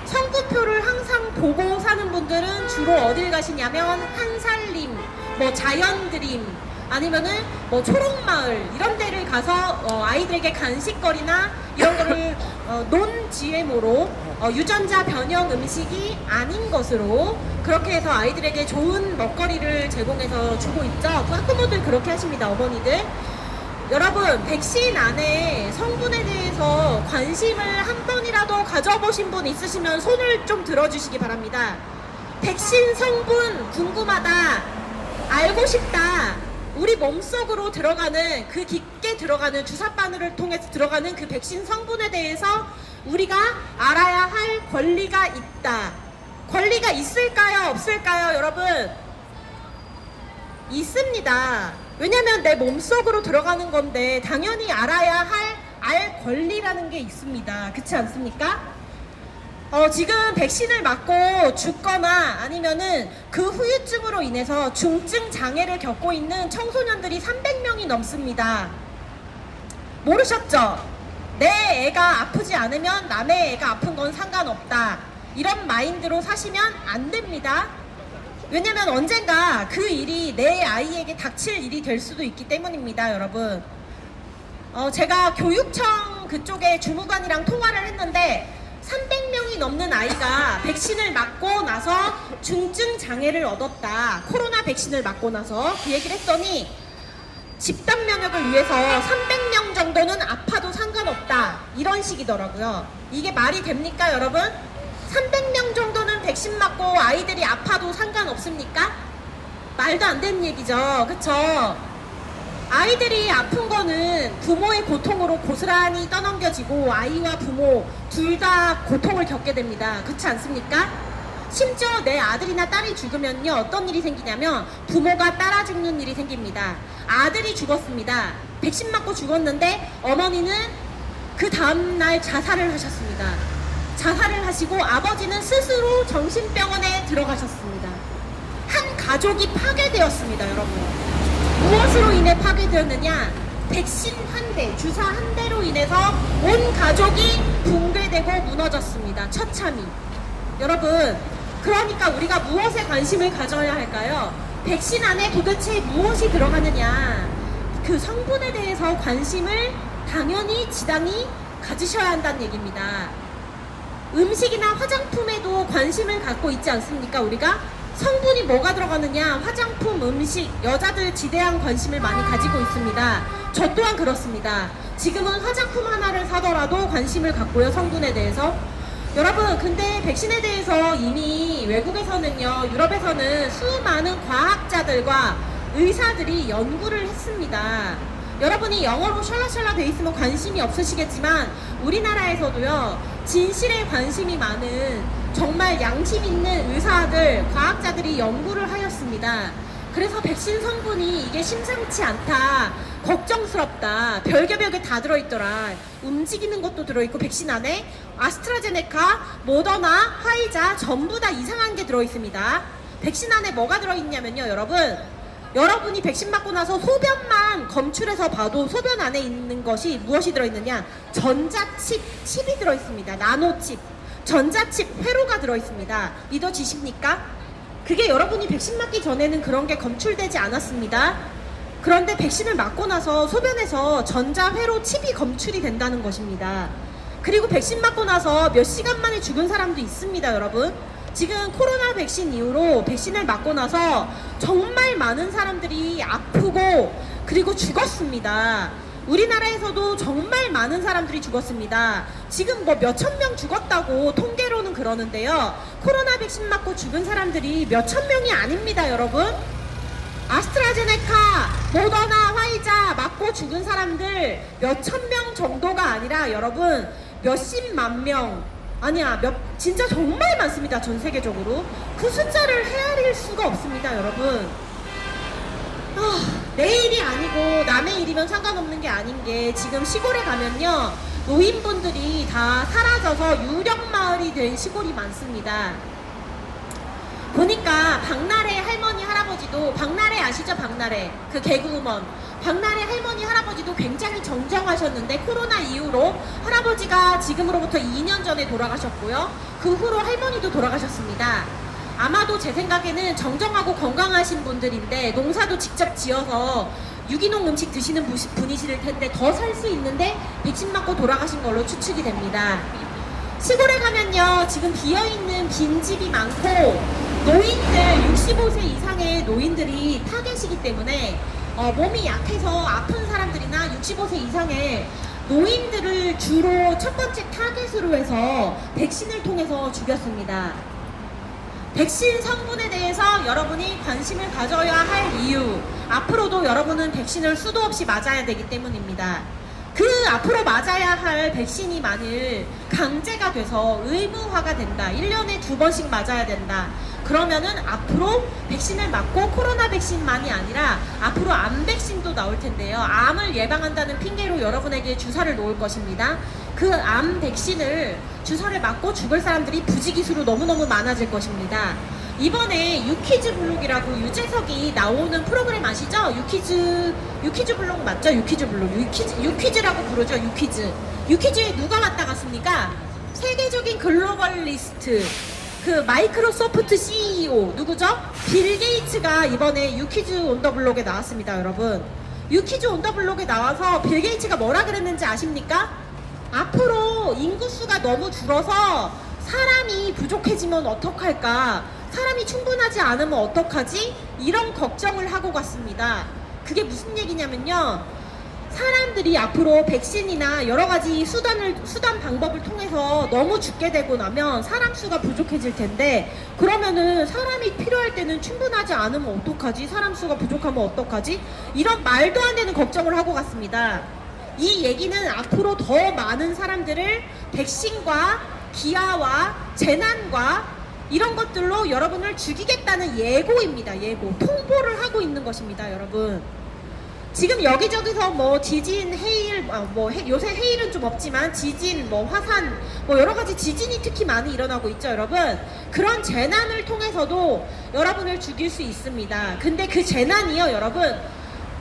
성분표를 항상 보고 사는 분들은 주로 어딜 가시냐면 한살림, 뭐 자연드림, 아니면은 뭐 초록마을 이런 데를 가서 아이들에게 간식거리나 이런 거를 논-GMO로 유전자 변형 음식이 아닌 것으로 그렇게 해서 아이들에게 좋은 먹거리를 제공해서 주고 있죠. 학부모들 그렇게 하십니다, 어머니들. 여러분, 백신 안에 성분에 대해서 관심을 한 번이라도 가져보신 분 있으시면 손을 좀 들어주시기 바랍니다. 백신 성분 궁금하다, 알고 싶다, 우리 몸속으로 들어가는, 그 깊게 들어가는 주사바늘을 통해서 들어가는 그 백신 성분에 대해서 우리가 알아야 할 권리가 있다. 권리가 있을까요, 없을까요, 여러분? 있습니다. 왜냐면 내 몸속으로 들어가는 건데 당연히 알아야 알 권리라는 게 있습니다. 그렇지 않습니까? 지금 백신을 맞고 죽거나 아니면은 그 후유증으로 인해서 중증 장애를 겪고 있는 청소년들이 300명이 넘습니다. 모르셨죠? 내 애가 아프지 않으면 남의 애가 아픈 건 상관없다. 이런 마인드로 사시면 안 됩니다. 왜냐면 언젠가 그 일이 내 아이에게 닥칠 일이 될 수도 있기 때문입니다, 여러분. 제가 교육청 그쪽에 주무관이랑 통화를 했는데 300명이 넘는 아이가 백신을 맞고 나서 중증 장애를 얻었다. 코로나 백신을 맞고 나서 그 얘기를 했더니 집단 면역을 위해서 300명 정도는 아파도 상관없다. 이런 식이더라고요. 이게 말이 됩니까, 여러분? 300명 정도는 백신 맞고 아이들이 아파도 상관없습니까? 말도 안 되는 얘기죠. 그쵸? 아이들이 아픈 거는 부모의 고통으로 고스란히 떠넘겨지고 아이와 부모 둘 다 고통을 겪게 됩니다. 그렇지 않습니까? 심지어 내 아들이나 딸이 죽으면요 어떤 일이 생기냐면 부모가 따라 죽는 일이 생깁니다. 아들이 죽었습니다. 백신 맞고 죽었는데 어머니는 그 다음날 자살을 하셨습니다. 자살을 하시고 아버지는 스스로 정신병원에 들어가셨습니다. 한 가족이 파괴되었습니다, 여러분. 무엇으로 인해 파괴되었느냐? 백신 한 대, 주사 한 대로 인해서 온 가족이 붕괴되고 무너졌습니다. 처참히. 여러분, 그러니까 우리가 무엇에 관심을 가져야 할까요? 백신 안에 도대체 무엇이 들어가느냐? 그 성분에 대해서 관심을 당연히 지당히 가지셔야 한다는 얘기입니다. 음식이나 화장품에도 관심을 갖고 있지 않습니까, 우리가? 성분이 뭐가 들어가느냐, 화장품, 음식, 여자들 지대한 관심을 많이 가지고 있습니다. 저 또한 그렇습니다. 지금은 화장품 하나를 사더라도 관심을 갖고요, 성분에 대해서. 여러분, 근데 백신에 대해서 이미 외국에서는요, 유럽에서는 수많은 과학자들과 의사들이 연구를 했습니다. 여러분이 영어로 샬라샬라 돼 있으면 관심이 없으시겠지만 우리나라에서도요, 진실에 관심이 많은 정말 양심 있는 의사들, 과학자들이 연구를 하였습니다. 그래서 백신 성분이 이게 심상치 않다, 걱정스럽다, 별게 다 들어있더라. 움직이는 것도 들어있고 백신 안에 아스트라제네카, 모더나, 화이자 전부 다 이상한 게 들어있습니다. 백신 안에 뭐가 들어있냐면요, 여러분이 백신 맞고 나서 소변만 검출해서 봐도 소변 안에 있는 것이 무엇이 들어있느냐, 칩이 들어있습니다. 나노칩, 전자칩, 회로가 들어있습니다. 믿어지십니까? 그게 여러분이 백신 맞기 전에는 그런 게 검출되지 않았습니다. 그런데 백신을 맞고 나서 소변에서 전자, 회로, 칩이 검출이 된다는 것입니다. 그리고 백신 맞고 나서 몇 시간 만에 죽은 사람도 있습니다, 여러분. 지금 코로나 백신 이후로 백신을 맞고 나서 정말 많은 사람들이 아프고 그리고 죽었습니다. 우리나라에서도 정말 많은 사람들이 죽었습니다. 지금 뭐 몇천 명 죽었다고 통계로는 그러는데요. 코로나 백신 맞고 죽은 사람들이 몇천 명이 아닙니다, 여러분. 아스트라제네카, 모더나, 화이자 맞고 죽은 사람들 몇천 명 정도가 아니라 여러분 몇십만 명, 아니야, 진짜 정말 많습니다, 전 세계적으로. 그 숫자를 헤아릴 수가 없습니다, 여러분. 내 일이 아니고 남의 일이면 상관없는 게 아닌 게, 지금 시골에 가면요 노인분들이 다 사라져서 유령마을이 된 시골이 많습니다. 보니까 박나래 할머니 할아버지도, 박나래 아시죠? 박나래, 그 개그우먼 박나래 할머니 할아버지도 굉장히 정정하셨는데 코로나 이후로 할아버지가 지금으로부터 2년 전에 돌아가셨고요, 그 후로 할머니도 돌아가셨습니다. 아마도 제 생각에는 정정하고 건강하신 분들인데 농사도 직접 지어서 유기농 음식 드시는 분이실 텐데 더 살 수 있는데 백신 맞고 돌아가신 걸로 추측이 됩니다. 시골에 가면요 지금 비어있는 빈집이 많고 노인들, 65세 이상의 노인들이 타겟이기 때문에 몸이 약해서 아픈 사람들이나 65세 이상의 노인들을 주로 첫 번째 타겟으로 해서 백신을 통해서 죽였습니다. 백신 성분에 대해서 여러분이 관심을 가져야 할 이유, 앞으로도 여러분은 백신을 수도 없이 맞아야 되기 때문입니다. 그 앞으로 맞아야 할 백신이 만일 강제가 돼서 의무화가 된다, 1년에 2번씩 맞아야 된다, 그러면은 앞으로 백신을 맞고 코로나 백신만이 아니라 앞으로 암 백신도 나올 텐데요, 암을 예방한다는 핑계로 여러분에게 주사를 놓을 것입니다. 그 암 백신을 주사를 맞고 죽을 사람들이 부지기수로 너무너무 많아질 것입니다. 이번에 유퀴즈 블록이라고 유재석이 나오는 프로그램 아시죠? 유퀴즈 블록 맞죠? 유퀴즈 블록, 유퀴즈라고 부르죠. 유퀴즈에 누가 왔다 갔습니까? 세계적인 글로벌리스트, 그 마이크로소프트 CEO 누구죠? 빌 게이츠가 이번에 유퀴즈 온 더 블록에 나왔습니다, 여러분. 유퀴즈 온 더 블록에 나와서 빌 게이츠가 뭐라 그랬는지 아십니까? 앞으로 인구수가 너무 줄어서 사람이 부족해지면 어떡할까? 사람이 충분하지 않으면 어떡하지? 이런 걱정을 하고 갔습니다. 그게 무슨 얘기냐면요. 사람들이 앞으로 백신이나 여러 가지 수단 방법을 통해서 너무 죽게 되고 나면 사람 수가 부족해질 텐데, 그러면은 사람이 필요할 때는 충분하지 않으면 어떡하지? 사람 수가 부족하면 어떡하지? 이런 말도 안 되는 걱정을 하고 갔습니다. 이 얘기는 앞으로 더 많은 사람들을 백신과 기아와 재난과 이런 것들로 여러분을 죽이겠다는 예고입니다. 예고. 통보를 하고 있는 것입니다, 여러분. 지금 여기저기서 뭐 지진, 해일, 요새 해일은 좀 없지만 지진, 뭐 화산, 뭐 여러 가지 지진이 특히 많이 일어나고 있죠, 여러분. 그런 재난을 통해서도 여러분을 죽일 수 있습니다. 근데 그 재난이요, 여러분,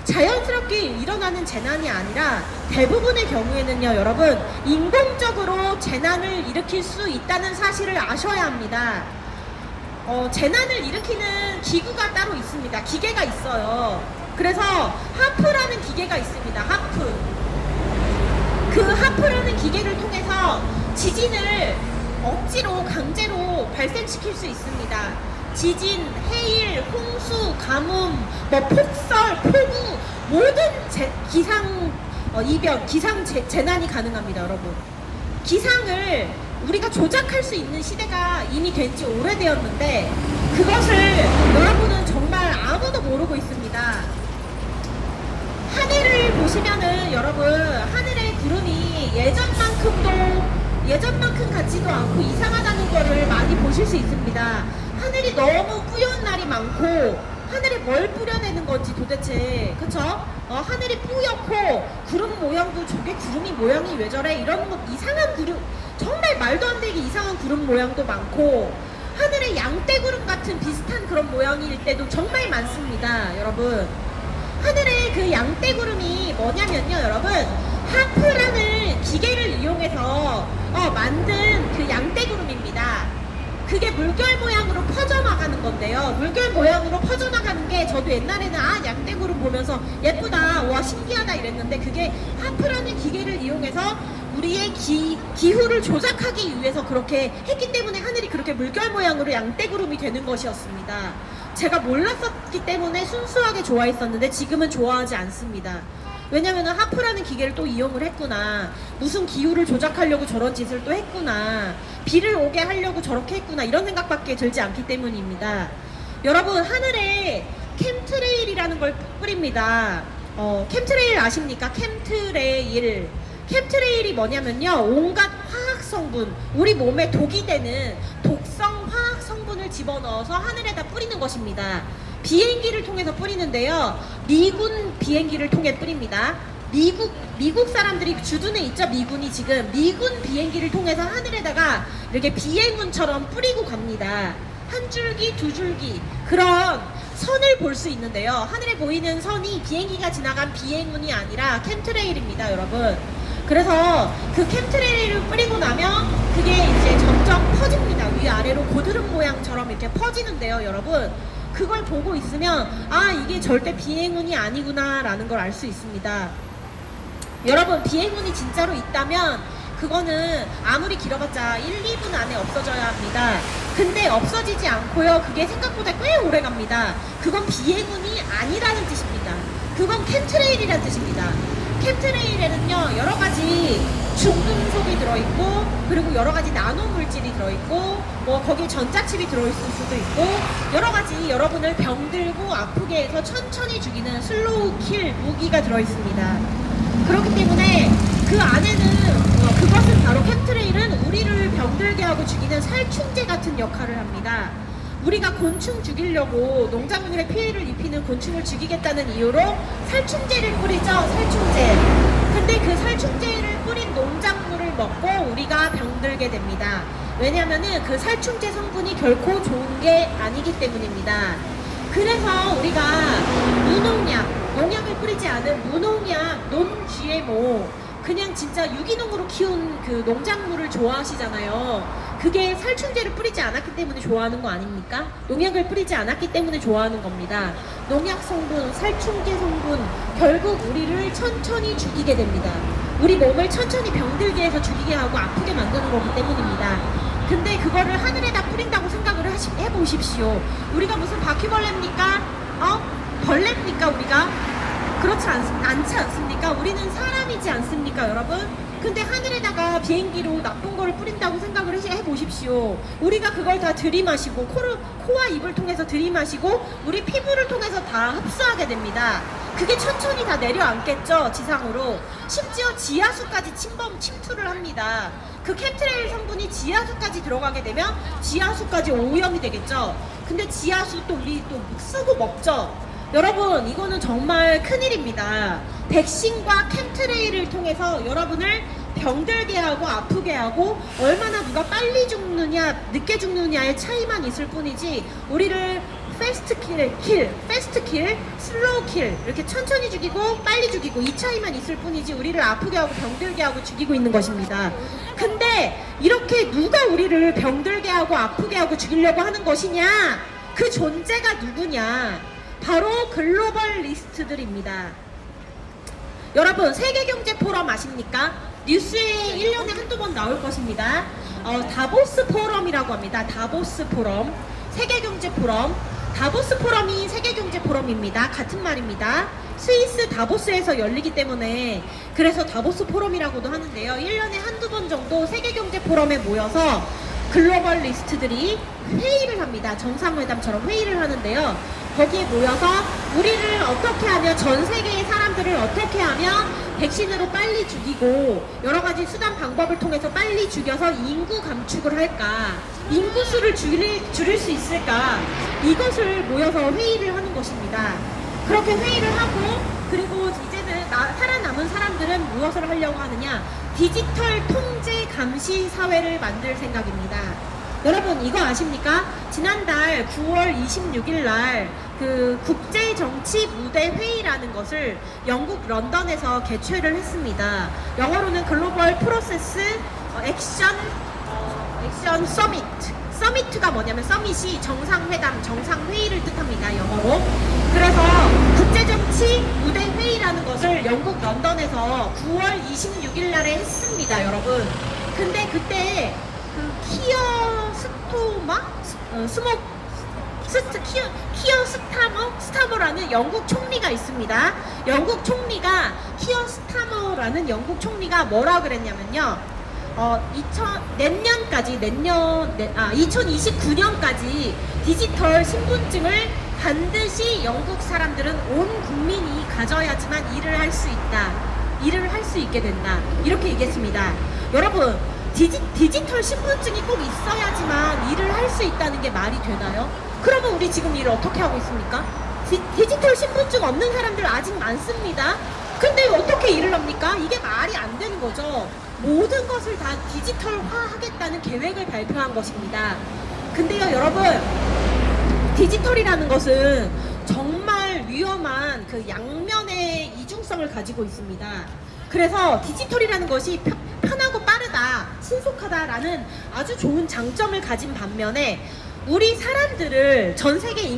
자연스럽게 일어나는 재난이 아니라 대부분의 경우에는요, 여러분, 인공적으로 재난을 일으킬 수 있다는 사실을 아셔야 합니다. 재난을 일으키는 기구가 따로 있습니다. 기계가 있어요. 그래서 하프라는 기계가 있습니다. 하프. 그 하프라는 기계를 통해서 지진을 억지로 강제로 발생시킬 수 있습니다. 지진, 해일, 홍수, 가뭄, 뭐 폭설, 폭우, 모든 기상 이변, 기상 재난이 가능합니다, 여러분. 기상을 우리가 조작할 수 있는 시대가 이미 된 지 오래되었는데, 그것을 여러분은 정말 아무도 모르고 있습니다. 하늘을 보시면은 여러분, 하늘의 구름이 예전만큼 같지도 않고 이상하다는 거를 많이 보실 수 있습니다. 하늘이 너무 뿌연 날이 많고, 하늘에 뭘 뿌려내는 건지 도대체, 그쵸? 하늘이 뿌옇고 구름 모양도 저게 구름이 모양이 왜 저래? 이런 거 이상한 구름, 정말 말도 안 되게 이상한 구름 모양도 많고, 하늘에 양떼구름 같은 비슷한 그런 모양일 때도 정말 많습니다, 여러분. 하늘에 그 양떼구름이 뭐냐면요, 여러분, 하프라는 기계를 이용해서 만든 그 양떼구름입니다. 그게 물결 모양으로 퍼져나가는 건데요. 물결 모양으로 퍼져나가는 게, 저도 옛날에는 양떼구름 보면서 예쁘다, 와 신기하다 이랬는데, 그게 하프라는 기계를 이용해서 우리의 기후를 조작하기 위해서 그렇게 했기 때문에 하늘이 그렇게 물결 모양으로 양떼구름이 되는 것이었습니다. 제가 몰랐었기 때문에 순수하게 좋아했었는데 지금은 좋아하지 않습니다. 왜냐면 하프라는 기계를 또 이용을 했구나, 무슨 기후를 조작하려고 저런 짓을 또 했구나, 비를 오게 하려고 저렇게 했구나, 이런 생각밖에 들지 않기 때문입니다. 여러분, 하늘에 캠트레일이라는 걸 뿌립니다. 캠트레일 아십니까? 캠트레일. 캠트레일이 뭐냐면요, 온갖 화학 성분, 우리 몸에 독이 되는 독성 화학 성분을 집어넣어서 하늘에다 뿌리는 것입니다. 비행기를 통해서 뿌리는데요, 미군 비행기를 통해 뿌립니다. 미국 사람들이 주둔해 있죠, 미군이 지금. 미군 비행기를 통해서 하늘에다가 이렇게 비행운처럼 뿌리고 갑니다. 한 줄기, 두 줄기, 그런 선을 볼 수 있는데요, 하늘에 보이는 선이 비행기가 지나간 비행운이 아니라 캠트레일입니다, 여러분. 그래서 그 캠트레일을 뿌리고 나면 그게 이제 점점 퍼집니다. 위아래로 고드름 모양처럼 이렇게 퍼지는데요, 여러분. 그걸 보고 있으면 이게 절대 비행운이 아니구나 라는 걸 알 수 있습니다. 여러분, 비행운이 진짜로 있다면 그거는 아무리 길어봤자 1, 2분 안에 없어져야 합니다. 근데 없어지지 않고요, 그게 생각보다 꽤 오래 갑니다. 그건 비행운이 아니라는 뜻입니다. 그건 캠트레일이라는 뜻입니다. 캠트레일에는요, 여러 가지 중금속이 들어있고, 그리고 여러 가지 나노 물질이 들어있고, 뭐 거기에 전자칩이 들어있을 수도 있고, 여러 가지 여러분을 병들고 아프게 해서 천천히 죽이는 슬로우 킬 무기가 들어있습니다. 그렇기 때문에 그 안에는 그것은 바로 캠트레일은 우리를 병들게 하고 죽이는 살충제 같은 역할을 합니다. 우리가 곤충 죽이려고 농작물에 피해를 입히는 곤충을 죽이겠다는 이유로 살충제를 뿌리죠, 살충제. 근데 그 살충제를 뿌린 농작물을 먹고 우리가 병들게 됩니다. 왜냐면은 그 살충제 성분이 결코 좋은 게 아니기 때문입니다. 그래서 우리가 무농약, 농약을 뿌리지 않은 무농약, non-GMO, 그냥 진짜 유기농으로 키운 그 농작물을 좋아하시잖아요. 그게 살충제를 뿌리지 않았기 때문에 좋아하는 거 아닙니까? 농약을 뿌리지 않았기 때문에 좋아하는 겁니다. 농약 성분, 살충제 성분, 결국 우리를 천천히 죽이게 됩니다. 우리 몸을 천천히 병들게 해서 죽이게 하고 아프게 만드는 거기 때문입니다. 근데 그거를 하늘에다 뿌린다고 생각을 해보십시오. 우리가 무슨 바퀴벌레입니까? 벌레입니까, 우리가? 그렇지 않지 않습니까? 우리는 사람이지 않습니까, 여러분? 근데 하늘에다가 비행기로 나쁜 거를 뿌린다고 생각을 해보십시오. 우리가 그걸 다 들이마시고 코와 입을 통해서 들이마시고 우리 피부를 통해서 다 흡수하게 됩니다. 그게 천천히 다 내려앉겠죠, 지상으로. 심지어 지하수까지 침투를 합니다. 그 캠트레일 성분이 지하수까지 들어가게 되면 지하수까지 오염이 되겠죠. 근데 지하수 또 우리 또 쓰고 먹죠. 여러분, 이거는 정말 큰일입니다. 백신과 캠트레일을 통해서 여러분을 병들게 하고 아프게 하고 얼마나 누가 빨리 죽느냐 늦게 죽느냐의 차이만 있을 뿐이지 우리를 패스트 킬, 슬로우 킬 이렇게 천천히 죽이고 빨리 죽이고 이 차이만 있을 뿐이지 우리를 아프게 하고 병들게 하고 죽이고 있는 것입니다. 근데 이렇게 누가 우리를 병들게 하고 아프게 하고 죽이려고 하는 것이냐? 그 존재가 누구냐? 바로 글로벌리스트들입니다. 여러분, 세계경제 포럼 아십니까? 뉴스에 1년에 한두 번 나올 것입니다. 다보스 포럼이라고 합니다. 다보스 포럼, 세계경제 포럼. 다보스 포럼이 세계경제 포럼입니다. 같은 말입니다. 스위스 다보스에서 열리기 때문에 그래서 다보스 포럼이라고도 하는데요. 1년에 한두 번 정도 세계경제 포럼에 모여서 글로벌리스트들이 회의를 합니다. 정상회담처럼 회의를 하는데요. 거기에 모여서 우리를 어떻게 하면 전 세계의 사람들을 어떻게 하면 백신으로 빨리 죽이고 여러 가지 수단 방법을 통해서 빨리 죽여서 인구 감축을 할까, 인구수를 줄일 수 있을까, 이것을 모여서 회의를 하는 것입니다. 그렇게 회의를 하고 그리고 이제는 살아남은 사람들은 무엇을 하려고 하느냐, 디지털 통제 감시 사회를 만들 생각입니다. 여러분, 이거 아십니까? 지난달 9월 26일 날 그 국제정치 무대 회의라는 것을 영국 런던에서 개최를 했습니다. 영어로는 글로벌 프로세스 액션 서미트. 서미트가 뭐냐면 서밋이 정상회담, 정상회의를 뜻합니다. 영어로. 그래서 국제정치 무대 회의라는 것을 영국 런던에서 9월 26일 날에 했습니다, 여러분. 근데 그때 그 키어 스타머라는 영국 총리가 있습니다. 영국 총리가 키어 스타머라는 영국 총리가 뭐라 그랬냐면요. 2029년까지 디지털 신분증을 반드시 영국 사람들은 온 국민이 가져야지만 일을 할 수 있다. 일을 할 수 있게 된다. 이렇게 얘기했습니다. 여러분, 디지털 신분증이 꼭 있어야지만 일을 할 수 있다는 게 말이 되나요? 그러면 우리 지금 일을 어떻게 하고 있습니까? 디지털 신분증 없는 사람들 아직 많습니다. 근데 어떻게 일을 합니까? 이게 말이 안 되는 거죠. 모든 것을 다 디지털화 하겠다는 계획을 발표한 것입니다. 근데요, 여러분, 디지털이라는 것은 정말 위험한 그 양면의 이중성을 가지고 있습니다. 그래서 디지털이라는 것이 편하고 빠르다, 신속하다라는 아주 좋은 장점을 가진 반면에 우리 사람들을, 전 세계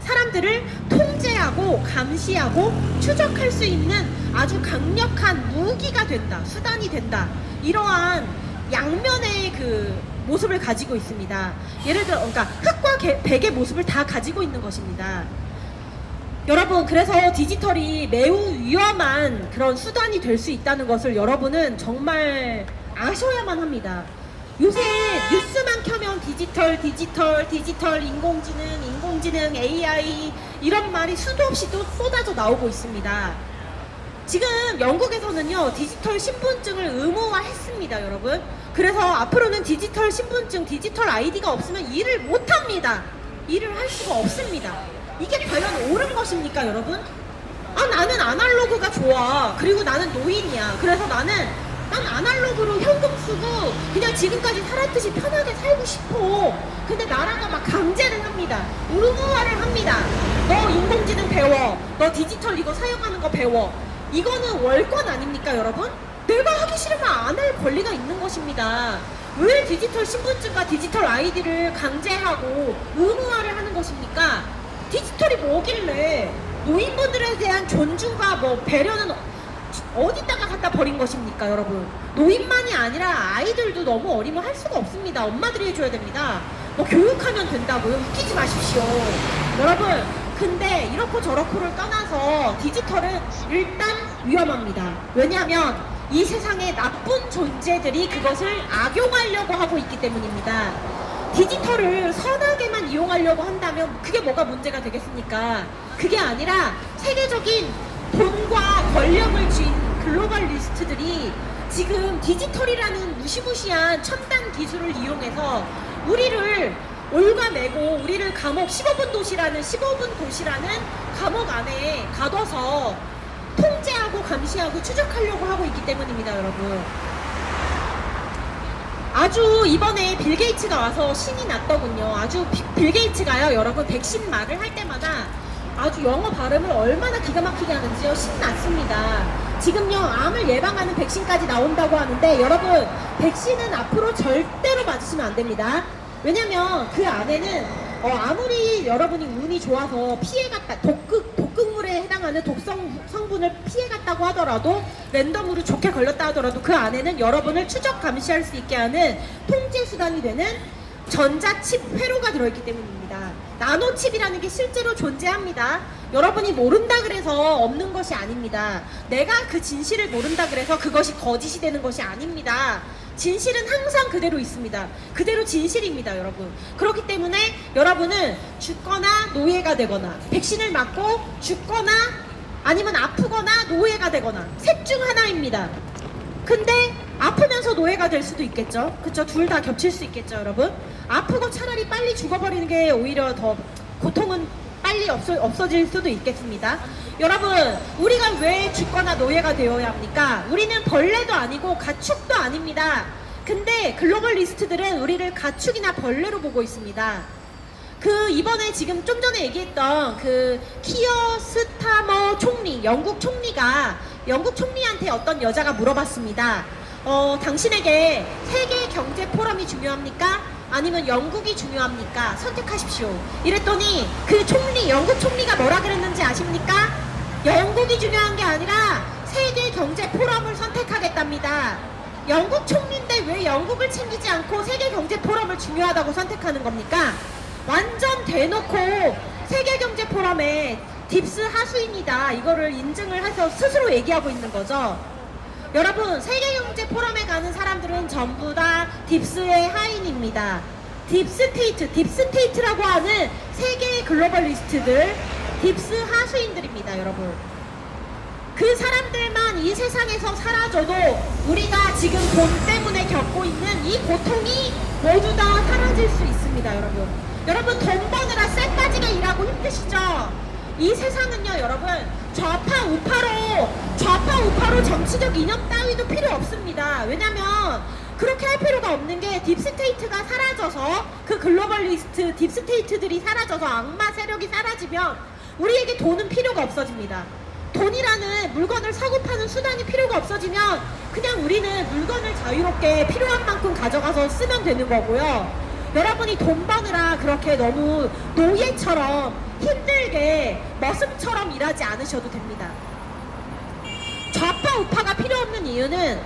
사람들을 통제하고 감시하고 추적할 수 있는 아주 강력한 무기가 된다, 수단이 된다. 이러한 양면의 그 모습을 가지고 있습니다. 예를 들어, 그러니까 흑과 백의 모습을 다 가지고 있는 것입니다. 여러분, 그래서 디지털이 매우 위험한 그런 수단이 될 수 있다는 것을 여러분은 정말 아셔야만 합니다. 요새 뉴스만 켜면 디지털, 인공지능, AI 이런 말이 수도 없이 또 쏟아져 나오고 있습니다. 지금 영국에서는요, 디지털 신분증을 의무화했습니다, 여러분. 그래서 앞으로는 디지털 신분증, 디지털 아이디가 없으면 일을 못합니다. 일을 할 수가 없습니다. 이게 과연 옳은 것입니까, 여러분? 나는 아날로그가 좋아. 그리고 나는 노인이야. 그래서 난 아날로그로 현금 쓰고 그냥 지금까지 살았듯이 편하게 살고 싶어. 근데 나라가 막 강제를 합니다. 의무화를 합니다. 너 인공지능 배워. 너 디지털 이거 사용하는 거 배워. 이거는 월권 아닙니까, 여러분? 내가 하기 싫으면 안 할 권리가 있는 것입니다. 왜 디지털 신분증과 디지털 아이디를 강제하고 의무화를 하는 것입니까? 디지털이 뭐길래 노인분들에 대한 존중과 배려는 어디다가 갖다 버린 것입니까, 여러분? 노인만이 아니라 아이들도 너무 어리면 할 수가 없습니다. 엄마들이 해줘야 됩니다. 교육하면 된다고요? 웃기지 마십시오. 여러분, 근데 이렇고 저렇고를 떠나서 디지털은 일단 위험합니다. 왜냐하면 이 세상에 나쁜 존재들이 그것을 악용하려고 하고 있기 때문입니다. 디지털을 선하게만 이용하려고 한다면 그게 뭐가 문제가 되겠습니까? 그게 아니라 세계적인 돈과 권력을 쥔 글로벌리스트들이 지금 디지털이라는 무시무시한 첨단 기술을 이용해서 우리를 올가매고 우리를 감옥 15분 도시라는 감옥 안에 가둬서 통제하고 감시하고 추적하려고 하고 있기 때문입니다, 여러분. 아주 이번에 빌 게이츠가 와서 신이 났더군요. 아주 빌 게이츠가요, 여러분, 백신 말을 할 때마다 아주 영어 발음을 얼마나 기가 막히게 하는지요. 신났습니다. 지금요, 암을 예방하는 백신까지 나온다고 하는데, 여러분, 백신은 앞으로 절대로 맞으시면 안 됩니다. 왜냐면 그 안에는 아무리 여러분이 운이 좋아서 피해갔다, 독극물에 해당하는 독성 성분을 피해갔다고 하더라도, 랜덤으로 좋게 걸렸다 하더라도 그 안에는 여러분을 추적 감시할 수 있게 하는 통제 수단이 되는 전자칩 회로가 들어있기 때문입니다. 나노칩이라는 게 실제로 존재합니다. 여러분이 모른다 그래서 없는 것이 아닙니다. 내가 그 진실을 모른다 그래서 그것이 거짓이 되는 것이 아닙니다. 진실은 항상 그대로 있습니다. 그대로 진실입니다, 여러분. 그렇기 때문에 여러분은 죽거나 노예가 되거나, 백신을 맞고 죽거나 아니면 아프거나 노예가 되거나 셋 중 하나입니다. 근데 아프면서 노예가 될 수도 있겠죠. 그쵸? 둘 다 겹칠 수 있겠죠, 여러분. 아프고 차라리 빨리 죽어버리는 게 오히려 더 고통은 빨리 없어질 수도 있겠습니다. 여러분, 우리가 왜 죽거나 노예가 되어야 합니까? 우리는 벌레도 아니고 가축도 아닙니다. 근데 글로벌리스트들은 우리를 가축이나 벌레로 보고 있습니다. 이번에 지금 좀 전에 얘기했던 키어 스타머 총리, 영국 총리한테 어떤 여자가 물어봤습니다. 당신에게 세계 경제 포럼이 중요합니까? 아니면 영국이 중요합니까? 선택하십시오. 이랬더니 영국 총리가 뭐라 그랬는지 아십니까? 영국이 중요한 게 아니라 세계 경제 포럼을 선택하겠답니다. 영국 총리인데 왜 영국을 챙기지 않고 세계 경제 포럼을 중요하다고 선택하는 겁니까? 완전 대놓고 세계 경제 포럼에 딥스 하수인이다, 이거를 인증을 해서 스스로 얘기하고 있는 거죠. 여러분, 세계경제 포럼에 가는 사람들은 전부 다 딥스의 하인입니다. 딥스테이트라고 하는 세계의 글로벌리스트들, 딥스 하수인들입니다, 여러분. 그 사람들만 이 세상에서 사라져도 우리가 지금 돈 때문에 겪고 있는 이 고통이 모두 다 사라질 수 있습니다, 여러분. 여러분, 돈 버느라 쎄빠지게 일하고 힘드시죠? 이 세상은요, 여러분, 좌파 우파로 정치적 이념 따위도 필요 없습니다. 왜냐면 그렇게 할 필요가 없는 게 딥스테이트가 사라져서, 그 글로벌리스트 딥스테이트들이 사라져서 악마 세력이 사라지면 우리에게 돈은 필요가 없어집니다. 돈이라는 물건을 사고 파는 수단이 필요가 없어지면 그냥 우리는 물건을 자유롭게 필요한 만큼 가져가서 쓰면 되는 거고요. 여러분이 돈 버느라 그렇게 너무 노예처럼 힘들게 머슴처럼 일하지 않으셔도 됩니다. 좌파 우파가 필요 없는 이유는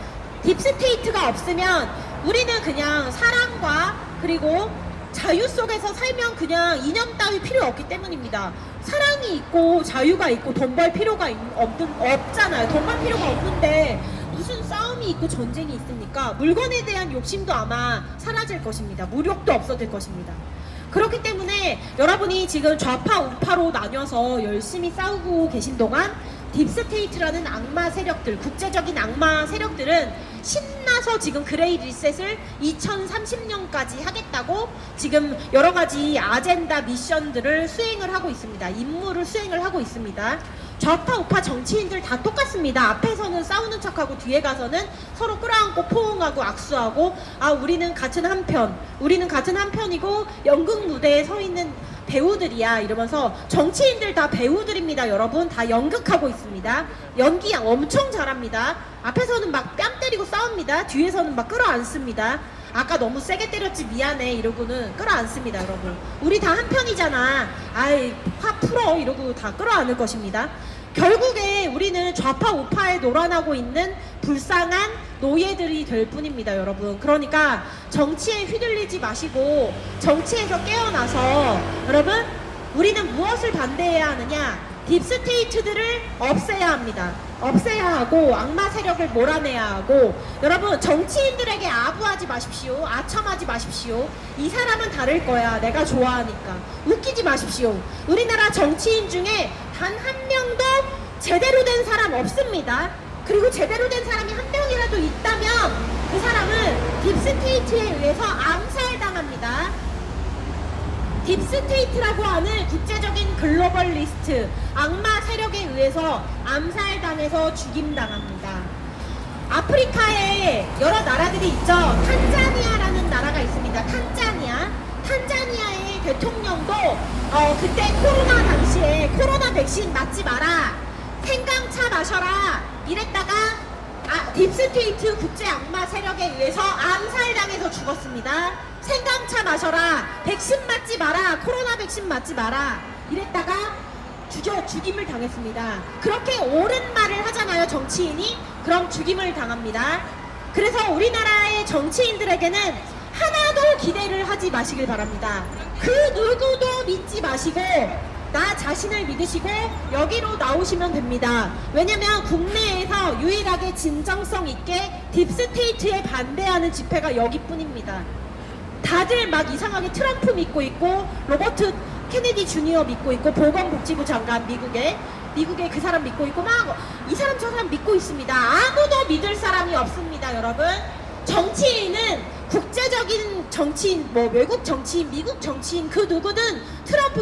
딥스테이트가 없으면 우리는 그냥 사랑과 그리고 자유 속에서 살면 그냥 이념 따위 필요 없기 때문입니다. 사랑이 있고 자유가 있고 돈 벌 필요가 없잖아요. 돈 벌 필요가 없는데 무슨 싸움이 있고 전쟁이 있습니까? 물건에 대한 욕심도 아마 사라질 것입니다. 무력도 없어질 것입니다. 그렇기 때문에 여러분이 지금 좌파 우파로 나뉘어서 열심히 싸우고 계신 동안 딥스테이트라는 악마 세력들, 국제적인 악마 세력들은 신나서 지금 그레이 리셋을 2030년까지 하겠다고 지금 여러 가지 아젠다 미션들을 수행을 하고 있습니다. 임무를 수행을 하고 있습니다. 좌파 우파 정치인들 다 똑같습니다. 앞에서는 싸우는 척하고 뒤에 가서는 서로 끌어안고 포옹하고 악수하고, 우리는 같은 한편이고 연극 무대에 서 있는 배우들이야 이러면서, 정치인들 다 배우들입니다, 여러분. 다 연극하고 있습니다. 연기 엄청 잘합니다. 앞에서는 막 뺨 때리고 싸웁니다. 뒤에서는 막 끌어안습니다. 아까 너무 세게 때렸지 미안해 이러고는 끌어안습니다, 여러분. 우리 다 한편이잖아, 아이 화 풀어 이러고 다 끌어안을 것입니다. 결국에 우리는 좌파 우파에 놀아나고 있는 불쌍한 노예들이 될 뿐입니다, 여러분. 그러니까 정치에 휘둘리지 마시고 정치에서 깨어나서 여러분 우리는 무엇을 반대해야 하느냐? 딥스테이트들을 없애야 합니다. 없애야 하고 악마 세력을 몰아내야 하고 여러분 정치인들에게 아부하지 마십시오. 아첨하지 마십시오. 이 사람은 다를 거야. 내가 좋아하니까. 웃기지 마십시오. 우리나라 정치인 중에 단 한 명도 제대로 된 사람 없습니다. 그리고 제대로 된 사람이 한 명이라도 있다면 그 사람은 딥스테이트에 의해서 암살당합니다. 딥스테이트라고 하는 국제적인 글로벌리스트 악마 세력에 의해서 암살당해서 죽임당합니다. 아프리카에 여러 나라들이 있죠. 탄자니아라는 나라가 있습니다. 탄자니아의 대통령도 그때 코로나 당시에 코로나 백신 맞지 마라, 생강차 마셔라 이랬다가 딥스테이트 국제 악마 세력에 의해서 암살당해서 죽었습니다. 생강차 마셔라, 백신 맞지 마라, 코로나 백신 맞지 마라 이랬다가 죽임을 당했습니다. 그렇게 옳은 말을 하잖아요, 정치인이. 그럼 죽임을 당합니다. 그래서 우리나라의 정치인들에게는 하나도 기대를 하지 마시길 바랍니다. 그 누구도 믿지 마시고 나 자신을 믿으시고 여기로 나오시면 됩니다. 왜냐면 국내에서 유일하게 진정성 있게 딥스테이트에 반대하는 집회가 여기뿐입니다. 다들 막 이상하게 트럼프 믿고 있고 로버트 케네디 주니어 믿고 있고 보건복지부 장관 미국의 그 사람 믿고 있고 막 이 사람 저 사람 믿고 있습니다. 아무도 믿을 사람이 없습니다, 여러분. 정치인은 국제적인 정치인, 외국 정치인, 미국 정치인 그 누구든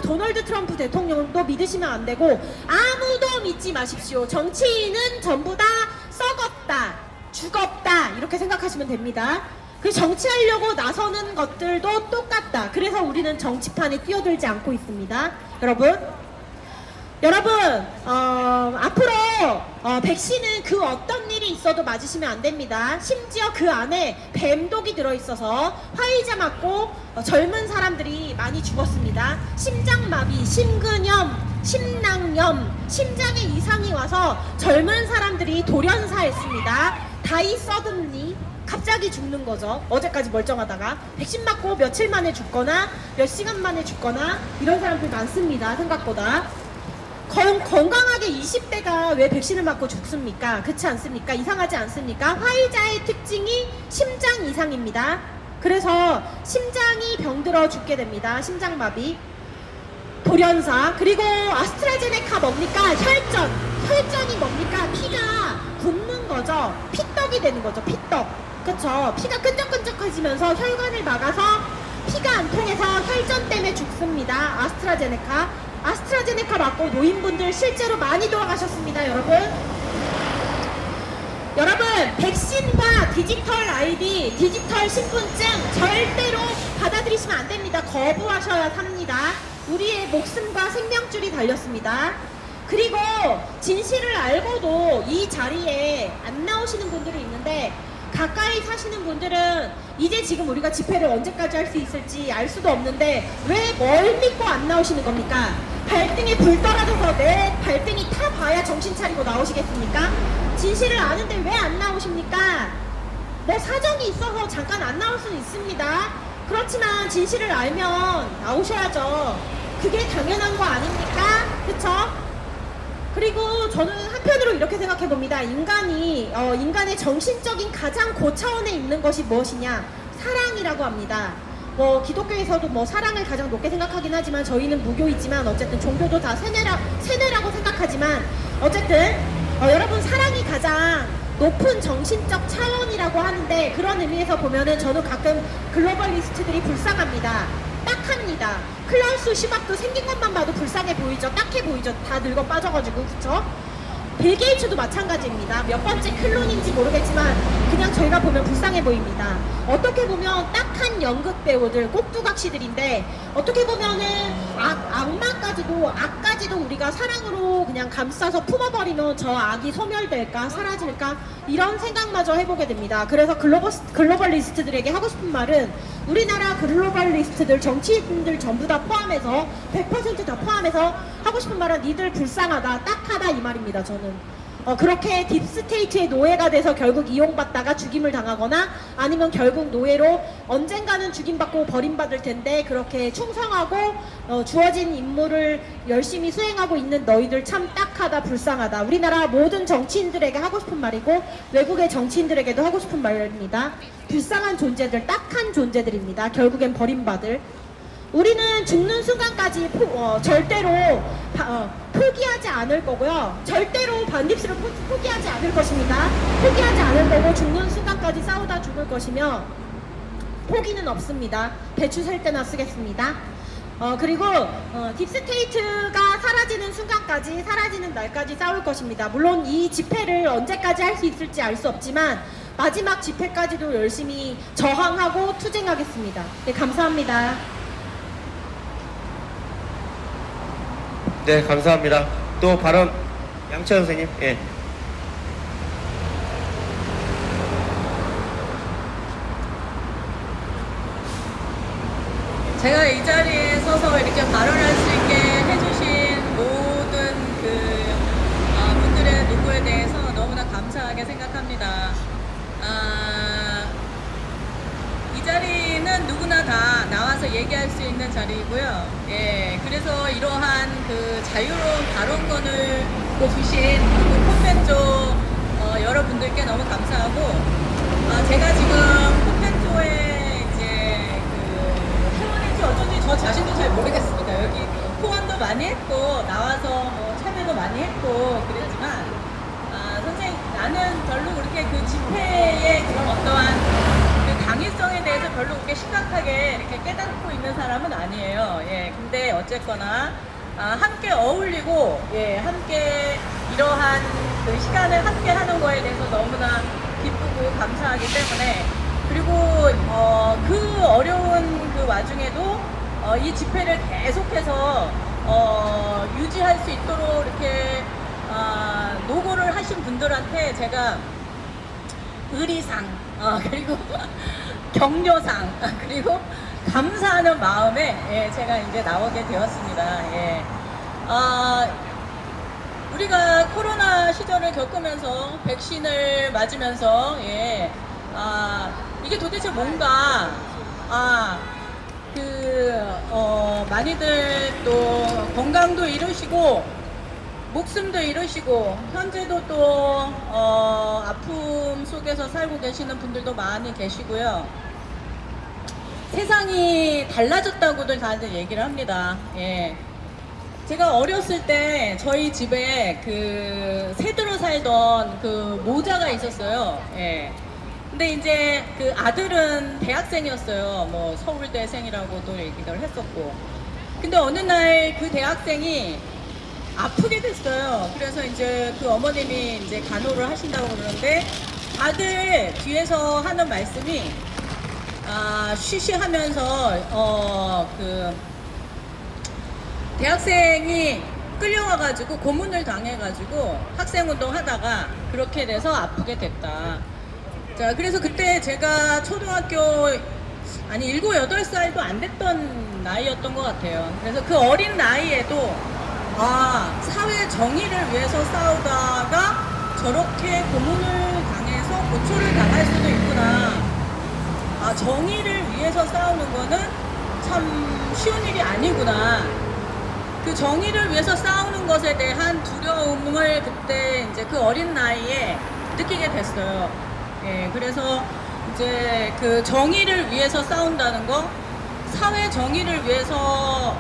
도널드 트럼프 대통령도 믿으시면 안 되고 아무도 믿지 마십시오. 정치인은 전부 다 썩었다, 죽었다 이렇게 생각하시면 됩니다. 그 정치하려고 나서는 것들도 똑같다. 그래서 우리는 정치판에 뛰어들지 않고 있습니다. 여러분 앞으로 백신은 그 어떤 일이 있어도 맞으시면 안 됩니다. 심지어 그 안에 뱀독이 들어있어서 화이자 맞고 젊은 사람들이 많이 죽었습니다. 심장마비, 심근염, 심낭염, 심장에 이상이 와서 젊은 사람들이 돌연사했습니다. 다이 서든리 갑자기 죽는 거죠. 어제까지 멀쩡하다가 백신 맞고 며칠 만에 죽거나 몇 시간 만에 죽거나 이런 사람들 많습니다. 생각보다. 건강하게 20대가 왜 백신을 맞고 죽습니까? 그렇지 않습니까? 이상하지 않습니까? 화이자의 특징이 심장 이상입니다. 그래서 심장이 병들어 죽게 됩니다. 심장마비, 돌연사. 그리고 아스트라제네카 뭡니까? 혈전이 뭡니까? 피가 붓는 거죠. 피떡이 되는 거죠. 피떡. 그쵸? 피가 끈적끈적해지면서 혈관을 막아서 피가 안 통해서 혈전 때문에 죽습니다. 아스트라제네카 맞고 노인분들 실제로 많이 돌아가셨습니다, 여러분 백신과 디지털 아이디, 디지털 신분증 절대로 받아들이시면 안 됩니다. 거부하셔야 합니다. 우리의 목숨과 생명줄이 달렸습니다. 그리고 진실을 알고도 이 자리에 안 나오시는 분들이 있는데 가까이 사시는 분들은 이제 지금 우리가 집회를 언제까지 할 수 있을지 알 수도 없는데 왜 뭘 믿고 안 나오시는 겁니까? 발등에 불 떨어져서 내 발등이 타봐야 정신 차리고 나오시겠습니까? 진실을 아는데 왜 안 나오십니까? 뭐 사정이 있어서 잠깐 안 나올 수는 있습니다. 그렇지만 진실을 알면 나오셔야죠. 그게 당연한 거 아닙니까? 그쵸? 그리고 저는 한편으로 이렇게 생각해 봅니다. 인간의 정신적인 가장 고차원에 있는 것이 무엇이냐? 사랑이라고 합니다. 기독교에서도 사랑을 가장 높게 생각하긴 하지만 저희는 무교이지만 어쨌든 종교도 다 세뇌라고 생각하지만 어쨌든 여러분 사랑이 가장 높은 정신적 차원이라고 하는데 그런 의미에서 보면은 저는 가끔 글로벌리스트들이 불쌍합니다. 딱합니다. 클라우스 슈밥도 생긴 것만 봐도 불쌍해 보이죠. 딱해 보이죠. 다 늙어 빠져가지고 그쵸? 빌 게이츠도 마찬가지입니다. 몇 번째 클론인지 모르겠지만 그냥 저희가 보면 불쌍해 보입니다. 어떻게 보면 딱한 연극 배우들, 꼭두각시들인데 어떻게 보면은 악까지도 우리가 사랑으로 그냥 감싸서 품어버리면 저 악이 소멸될까 사라질까 이런 생각마저 해보게 됩니다. 그래서 글로벌리스트들에게 하고 싶은 말은 우리나라 글로벌리스트들, 정치인들 전부 다 포함해서 100% 다 포함해서 하고 싶은 말은 니들 불쌍하다, 딱하다 이 말입니다. 저는 그렇게 딥스테이트의 노예가 돼서 결국 이용받다가 죽임을 당하거나 아니면 결국 노예로 언젠가는 죽임받고 버림받을 텐데 그렇게 충성하고 주어진 임무를 열심히 수행하고 있는 너희들 참 딱하다, 불쌍하다. 우리나라 모든 정치인들에게 하고 싶은 말이고 외국의 정치인들에게도 하고 싶은 말입니다. 불쌍한 존재들, 딱한 존재들입니다. 결국엔 버림받을. 우리는 죽는 순간까지 절대로 포기하지 않을 거고요. 절대로 반딥스를 포기하지 않을 것입니다. 포기하지 않을 거고 죽는 순간까지 싸우다 죽을 것이며 포기는 없습니다. 배추 살 때나 쓰겠습니다. 그리고 딥스테이트가 사라지는 순간까지, 사라지는 날까지 싸울 것입니다. 물론 이 집회를 언제까지 할 수 있을지 알 수 없지만 마지막 집회까지도 열심히 저항하고 투쟁하겠습니다. 네, 감사합니다. 네, 감사합니다. 또 발언 양채연 선생님. 예. 제가 이 자리에 서서 이렇게 발언할 수 있게 해주신 모든 분들의 노고에 대해서 너무나 감사하게 생각합니다. 이 자리는 누구나 다 나와서 얘기할 수 있는 자리이고요. 예, 그래서 이러한 자유로운 발언권을 주신 콘펜조 여러분들께 너무 감사하고, 제가 지금 콘펜조에 이제 회원인지 어쩐지 저 자신도 잘 모르겠습니다. 여기 후원도 많이 했고 나와서 참여도 많이 했고 그랬지만, 선생님, 나는 별로 그렇게 집회의 그런 어떠한 강의성에 대해서 별로 그렇게 심각하게 이렇게 깨닫고 있는 사람은 아니에요. 예, 근데 어쨌거나 함께 어울리고, 예, 함께 이러한 시간을 함께 하는 거에 대해서 너무나 기쁘고 감사하기 때문에, 그리고 그 어려운 와중에도 이 집회를 계속해서 유지할 수 있도록 이렇게 노고를 하신 분들한테 제가 의리상, 그리고 격려상, 그리고 감사하는 마음에, 예, 제가 이제 나오게 되었습니다. 예. 우리가 코로나 시절을 겪으면서 백신을 맞으면서, 예, 이게 도대체 뭔가, 많이들 또 건강도 잃으시고 목숨도 잃으시고 현재도 또 아픔 속에서 살고 계시는 분들도 많이 계시고요. 세상이 달라졌다고들 다들 얘기를 합니다. 예. 제가 어렸을 때 저희 집에 새들어 살던 모자가 있었어요. 예. 근데 이제 아들은 대학생이었어요. 뭐 서울대생이라고도 얘기를 했었고. 근데 어느 날 그 대학생이 아프게 됐어요. 그래서 이제 어머님이 이제 간호를 하신다고 그러는데 아들 뒤에서 하는 말씀이 쉬쉬하면서 대학생이 끌려와가지고 고문을 당해가지고 학생운동 하다가 그렇게 돼서 아프게 됐다. 자, 그래서 그때 제가 초등학교 7, 8살도 안 됐던 나이였던 것 같아요. 그래서 그 어린 나이에도 사회 정의를 위해서 싸우다가 저렇게 고문을 당해서 고초를 당할 수도 있구나. 정의를 위해서 싸우는 거는 참 쉬운 일이 아니구나. 그 정의를 위해서 싸우는 것에 대한 두려움을 그때 이제 그 어린 나이에 느끼게 됐어요. 예, 그래서 이제 정의를 위해서 싸운다는 거, 사회 정의를 위해서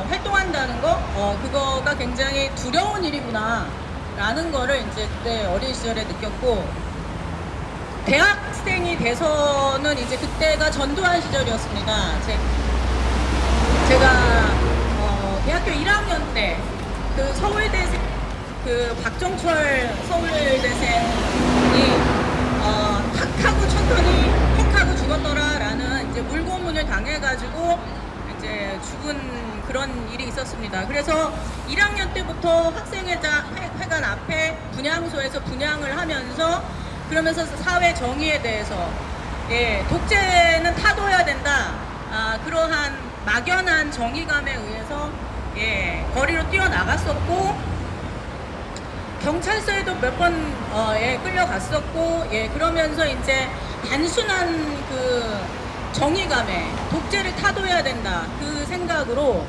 활동한다는 거, 그거가 굉장히 두려운 일이구나 라는 거를 이제 그때 어린 시절에 느꼈고, 대학생이 돼서는 이제 그때가 전두환 시절이었습니다. 제가 대학교 1학년 때 서울대생 박정철 서울대생이 탁하고 쳤더니 퍽하고 죽었더라 라는 이제 물고문을 당해가지고 이제 죽은 그런 일이 있었습니다. 그래서 1학년 때부터 학생회관 앞에 분향소에서 분향을 하면서, 그러면서 사회 정의에 대해서, 예, 독재는 타도해야 된다, 그러한 막연한 정의감에 의해서, 예, 거리로 뛰어나갔었고, 경찰서에도 몇 번 예, 끌려갔었고, 예, 그러면서 이제 단순한 그 정의감에 독재를 타도해야 된다 그 생각으로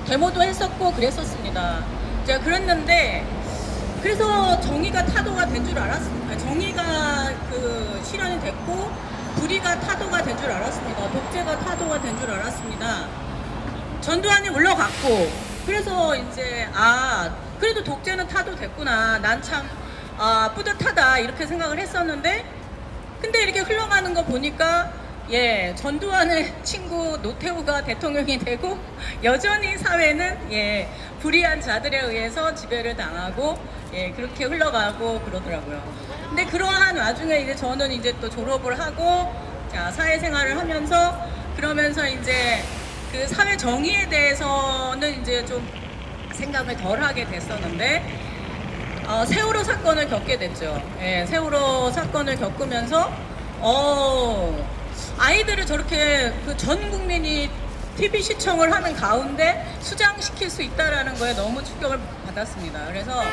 데모도 했었고 그랬었습니다. 제가 그랬는데, 그래서 정의가 타도가 된 줄 알았습니다. 정의가 그 실현이 됐고 불의가 타도가 된 줄 알았습니다. 독재가 타도가 된 줄 알았습니다. 전두환이 물러갔고, 그래서 이제 그래도 독재는 타도 됐구나, 난 참 뿌듯하다 이렇게 생각을 했었는데, 근데 이렇게 흘러가는 거 보니까 예, 전두환의 친구 노태우가 대통령이 되고 여전히 사회는 예, 불의한 자들에 의해서 지배를 당하고 예, 그렇게 흘러가고 그러더라고요. 근데 그러한 와중에 이제 저는 이제 또 졸업을 하고 자, 사회생활을 하면서 그러면서 이제 그 사회 정의에 대해서는 이제 좀 생각을 덜 하게 됐었는데 세월호 사건을 겪게 됐죠. 예, 세월호 사건을 겪으면서 아이들을 저렇게 그 전 국민이 TV 시청을 하는 가운데 수장시킬 수 있다라는 거에 너무 충격을 받았습니다. 그래서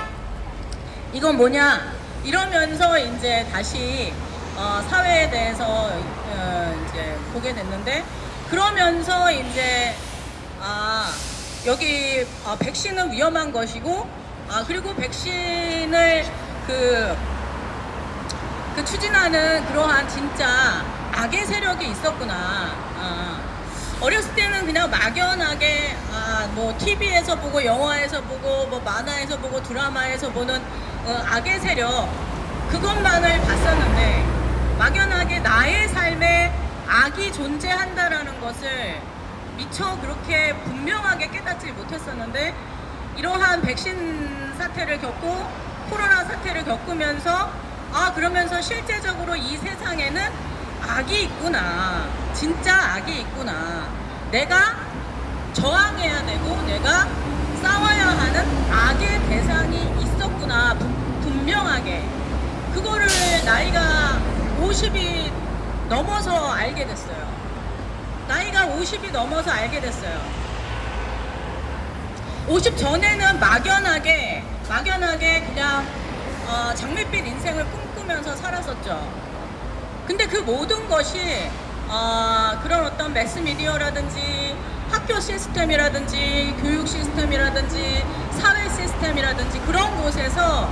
이건 뭐냐 이러면서 이제 다시 사회에 대해서 이제 보게 됐는데, 그러면서 이제 여기 백신은 위험한 것이고 그리고 백신을 그 추진하는 그러한 진짜 악의 세력이 있었구나. 어렸을 때는 그냥 막연하게 뭐 TV에서 보고 영화에서 보고 뭐 만화에서 보고 드라마에서 보는 악의 세력 그것만을 봤었는데, 막연하게 나의 삶에 악이 존재한다라는 것을 미처 그렇게 분명하게 깨닫지 못했었는데, 이러한 백신 사태를 겪고 코로나 사태를 겪으면서 그러면서 실제적으로 이 세상에는 악이 있구나, 진짜 악이 있구나, 내가 저항해야 되고 내가 싸워야 하는 악의 대상이 있었구나, 분명하게 그거를 나이가 50이 넘어서 알게 됐어요. 나이가 50이 넘어서 알게 됐어요. 50 전에는 막연하게 그냥 장밋빛 인생을 꿈꾸면서 살았었죠. 근데 그 모든 것이 그런 어떤 매스미디어라든지 학교 시스템이라든지 교육 시스템이라든지 사회 시스템이라든지 그런 곳에서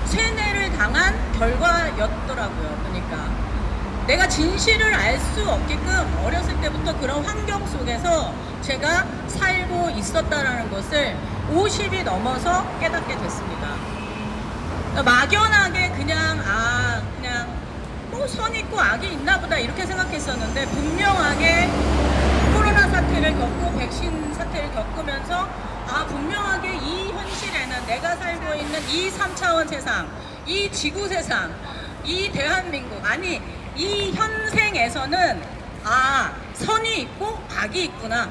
세뇌를 당한 결과였더라고요. 그러니까 내가 진실을 알 수 없게끔 어렸을 때부터 그런 환경 속에서 제가 살고 있었다라는 것을 50이 넘어서 깨닫게 됐습니다. 막연하게 그냥 뭐 선 있고 악이 있나 보다 이렇게 생각했었는데, 분명하게 코로나 사태를 겪고 백신 사태를 겪으면서 분명하게 이 현실에는 내가 살고 있는 이 3차원 세상, 이 지구 세상, 이 대한민국, 아니 이 현생에서는 선이 있고 악이 있구나.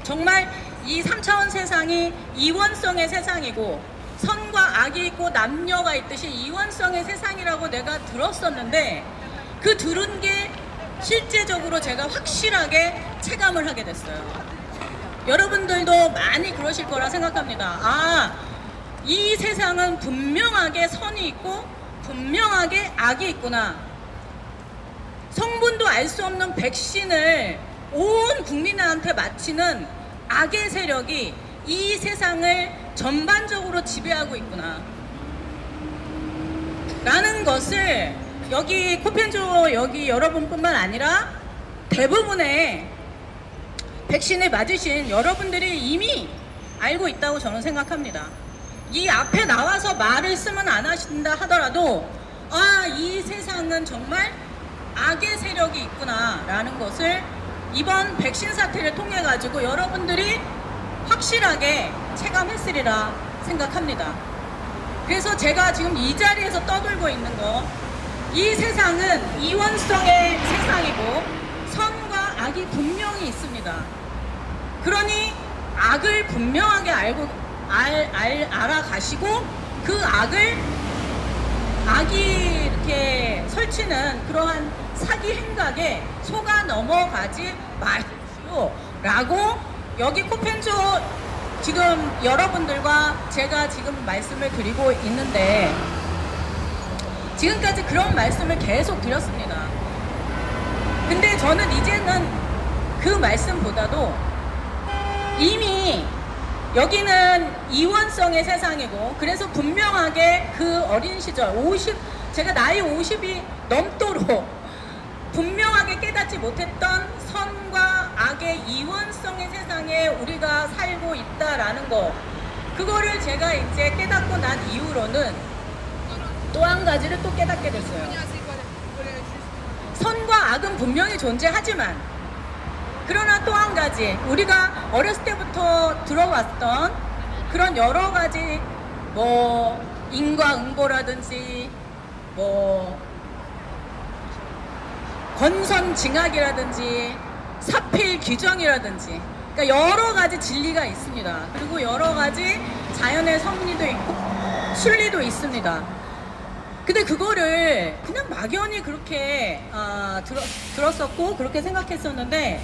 정말 이 3차원 세상이 이원성의 세상이고 선과 악이 있고 남녀가 있듯이 이원성의 세상이라고 내가 들었었는데, 그 들은 게 실제적으로 제가 확실하게 체감을 하게 됐어요. 여러분들도 많이 그러실 거라 생각합니다. 이 세상은 분명하게 선이 있고 분명하게 악이 있구나. 성분도 알 수 없는 백신을 온 국민한테 맞히는 악의 세력이 이 세상을 전반적으로 지배하고 있구나 라는 것을 여기 코펜조 여기 여러분뿐만 아니라 대부분의 백신을 맞으신 여러분들이 이미 알고 있다고 저는 생각합니다. 이 앞에 나와서 말을 쓰면 안 하신다 하더라도 이 세상은 정말 악의 세력이 있구나 라는 것을 이번 백신 사태를 통해 가지고 여러분들이 확실하게 체감했으리라 생각합니다. 그래서 제가 지금 이 자리에서 떠들고 있는 거, 이 세상은 이원성의 세상이고 선과 악이 분명히 있습니다. 그러니 악을 분명하게 알아가시고 그 악이 이렇게 설치는 그러한 사기 행각에 속아 넘어가지 마십시오 라고 여기 코펜조 지금 여러분들과 제가 지금 말씀을 드리고 있는데 지금까지 그런 말씀을 계속 드렸습니다. 근데 저는 이제는 그 말씀보다도 이미 여기는 이원성의 세상이고 그래서 분명하게 그 어린 시절 제가 나이 50이 넘도록 분명하게 깨닫지 못했던 선과 악의 이원성의 세상에 우리가 살고 있다라는 거, 그거를 제가 이제 깨닫고 난 이후로는 또 한 가지를 또 깨닫게 됐어요. 선과 악은 분명히 존재하지만 그러나 또 한 가지, 우리가 어렸을 때부터 들어왔던 그런 여러 가지 뭐 인과응보라든지 뭐 권선징악이라든지 사필귀정이라든지, 그러니까 여러 가지 진리가 있습니다. 그리고 여러 가지 자연의 섭리도 있고 순리도 있습니다. 근데 그거를 그냥 막연히 그렇게 들었었고 그렇게 생각했었는데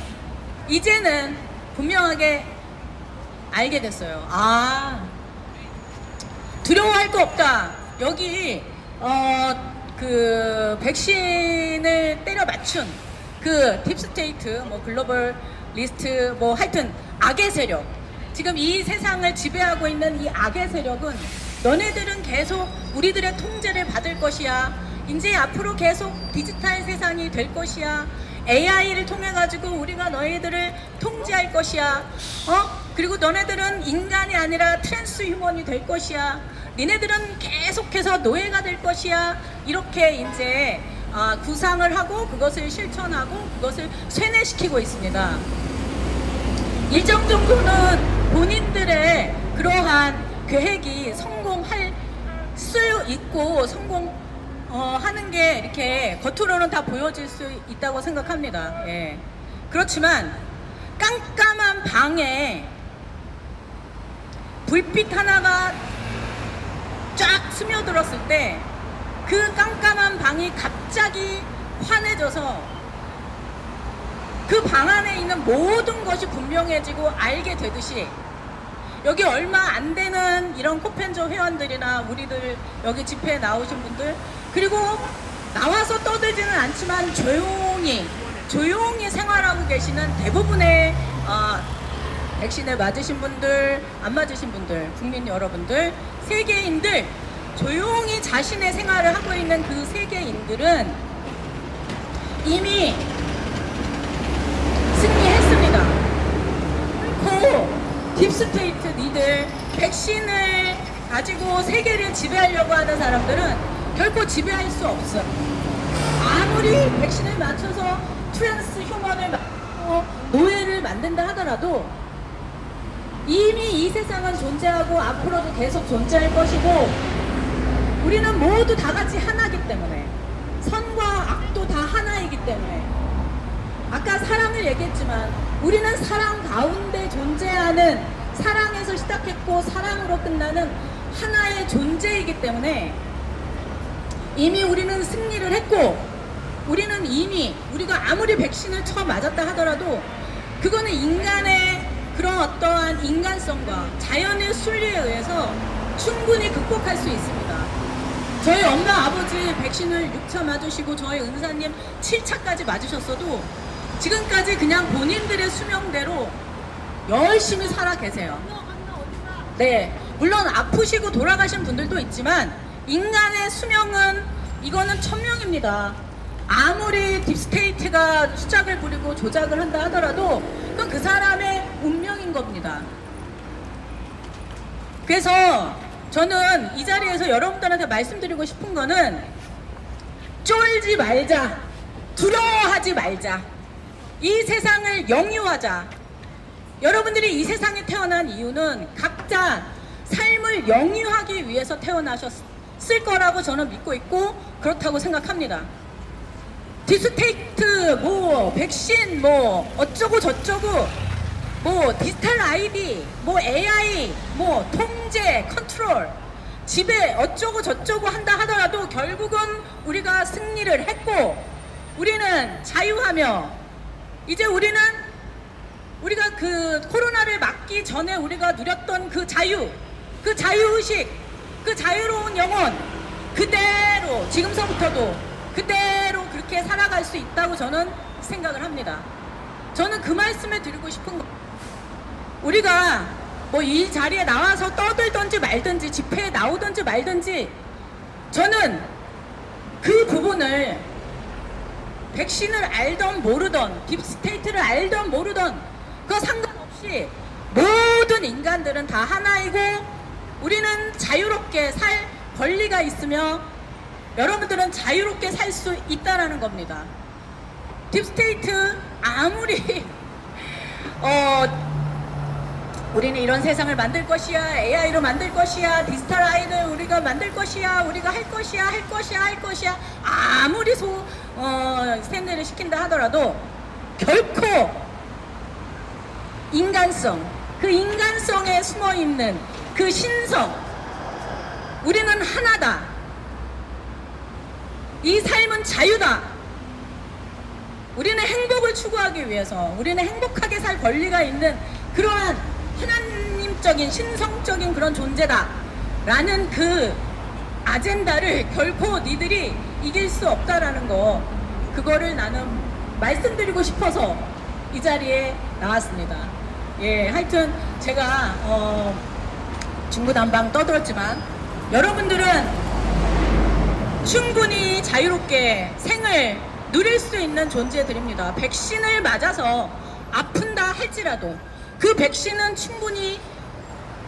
이제는 분명하게 알게 됐어요. 두려워할 거 없다. 여기 그 백신을 때려 맞춘 그 딥스테이트, 뭐 글로벌 리스트, 뭐 하여튼 악의 세력, 지금 이 세상을 지배하고 있는 이 악의 세력은 너네들은 계속 우리들의 통제를 받을 것이야. 이제 앞으로 계속 디지털 세상이 될 것이야. AI를 통해 가지고 우리가 너희들을 통제할 것이야. 그리고 너네들은 인간이 아니라 트랜스 휴먼이 될 것이야. 니네들은 계속해서 노예가 될 것이야. 이렇게 이제 구상을 하고 그것을 실천하고 그것을 세뇌시키고 있습니다. 일정 정도는 본인들의 그러한 계획이 성공할 수 있고 하는 게 이렇게 겉으로는 다 보여질 수 있다고 생각합니다. 예. 그렇지만 깜깜한 방에 불빛 하나가 쫙 스며들었을 때 그 깜깜한 방이 갑자기 환해져서 그 방 안에 있는 모든 것이 분명해지고 알게 되듯이, 여기 얼마 안 되는 이런 코펜저 회원들이나 우리들 여기 집회에 나오신 분들, 그리고 나와서 떠들지는 않지만 조용히 생활하고 계시는 대부분의 백신을 맞으신 분들, 안 맞으신 분들, 국민 여러분들, 세계인들, 조용히 자신의 생활을 하고 있는 그 세계인들은 이미 승리했습니다. 딥스테이트 니들 백신을 가지고 세계를 지배하려고 하는 사람들은 결코 지배할 수 없어. 아무리 백신을 맞춰서 트랜스 휴먼을 맞고 노예를 만든다 하더라도 이미 이 세상은 존재하고 앞으로도 계속 존재할 것이고, 우리는 모두 다 같이 하나이기 때문에, 선과 악도 다 하나이기 때문에, 아까 사랑을 얘기했지만 우리는 사랑 가운데 존재하는, 사랑에서 시작했고 사랑으로 끝나는 하나의 존재이기 때문에 이미 우리는 승리를 했고, 우리는 이미 우리가 아무리 백신을 처음 맞았다 하더라도 그거는 인간의 그런 어떠한 인간성과 자연의 순리에 의해서 충분히 극복할 수 있습니다. 저희 엄마 아버지 백신을 6차 맞으시고 저희 은사님 7차까지 맞으셨어도 지금까지 그냥 본인들의 수명대로 열심히 살아 계세요. 네, 물론 아프시고 돌아가신 분들도 있지만 인간의 수명은 이거는 1000명입니다. 아무리 딥스테이트가 수작을 부리고 조작을 한다 하더라도 그건 그 사람의 운명인 겁니다. 그래서 저는 이 자리에서 여러분들한테 말씀드리고 싶은 거는 쫄지 말자, 두려워하지 말자, 이 세상을 영유하자. 여러분들이 이 세상에 태어난 이유는 각자 삶을 영유하기 위해서 태어나셨을 거라고 저는 믿고 있고 그렇다고 생각합니다. 딥스테이트, 뭐 백신, 뭐 어쩌고 저쩌고, 뭐 디지털 아이디, 뭐 AI, 뭐 통제, 컨트롤, 지배 어쩌고 저쩌고 한다 하더라도 결국은 우리가 승리를 했고 우리는 자유하며 이제 우리는 우리가 그 코로나를 막기 전에 우리가 누렸던 그 자유, 그 자유의식, 그 자유로운 영혼 그대로 지금서부터도 그대로 그렇게 살아갈 수 있다고 저는 생각을 합니다. 저는 그 말씀을 드리고 싶은 거. 우리가 뭐 이 자리에 나와서 떠들든지 말든지 집회에 나오든지 말든지 저는 그 부분을 백신을 알던 모르던 딥스테이트를 알던 모르던 그거 상관없이 모든 인간들은 다 하나이고 우리는 자유롭게 살 권리가 있으며 여러분들은 자유롭게 살 수 있다라는 겁니다. 딥스테이트 아무리 우리는 이런 세상을 만들 것이야, AI로 만들 것이야, 디지털 아이를 우리가 만들 것이야, 우리가 할 것이야, 할 것이야, 할 것이야 아무리 세뇌를 시킨다 하더라도 결코 인간성, 그 인간성에 숨어있는 그 신성 우리는 하나다. 이 삶은 자유다. 우리는 행복을 추구하기 위해서 우리는 행복하게 살 권리가 있는 그러한 하나님적인 신성적인 그런 존재다 라는 그 아젠다를 결코 니들이 이길 수 없다라는 거 그거를 나는 말씀드리고 싶어서 이 자리에 나왔습니다. 예, 하여튼 제가 중구난방 떠들었지만 여러분들은 충분히 자유롭게 생을 누릴 수 있는 존재들입니다. 백신을 맞아서 아픈다 할지라도 그 백신은 충분히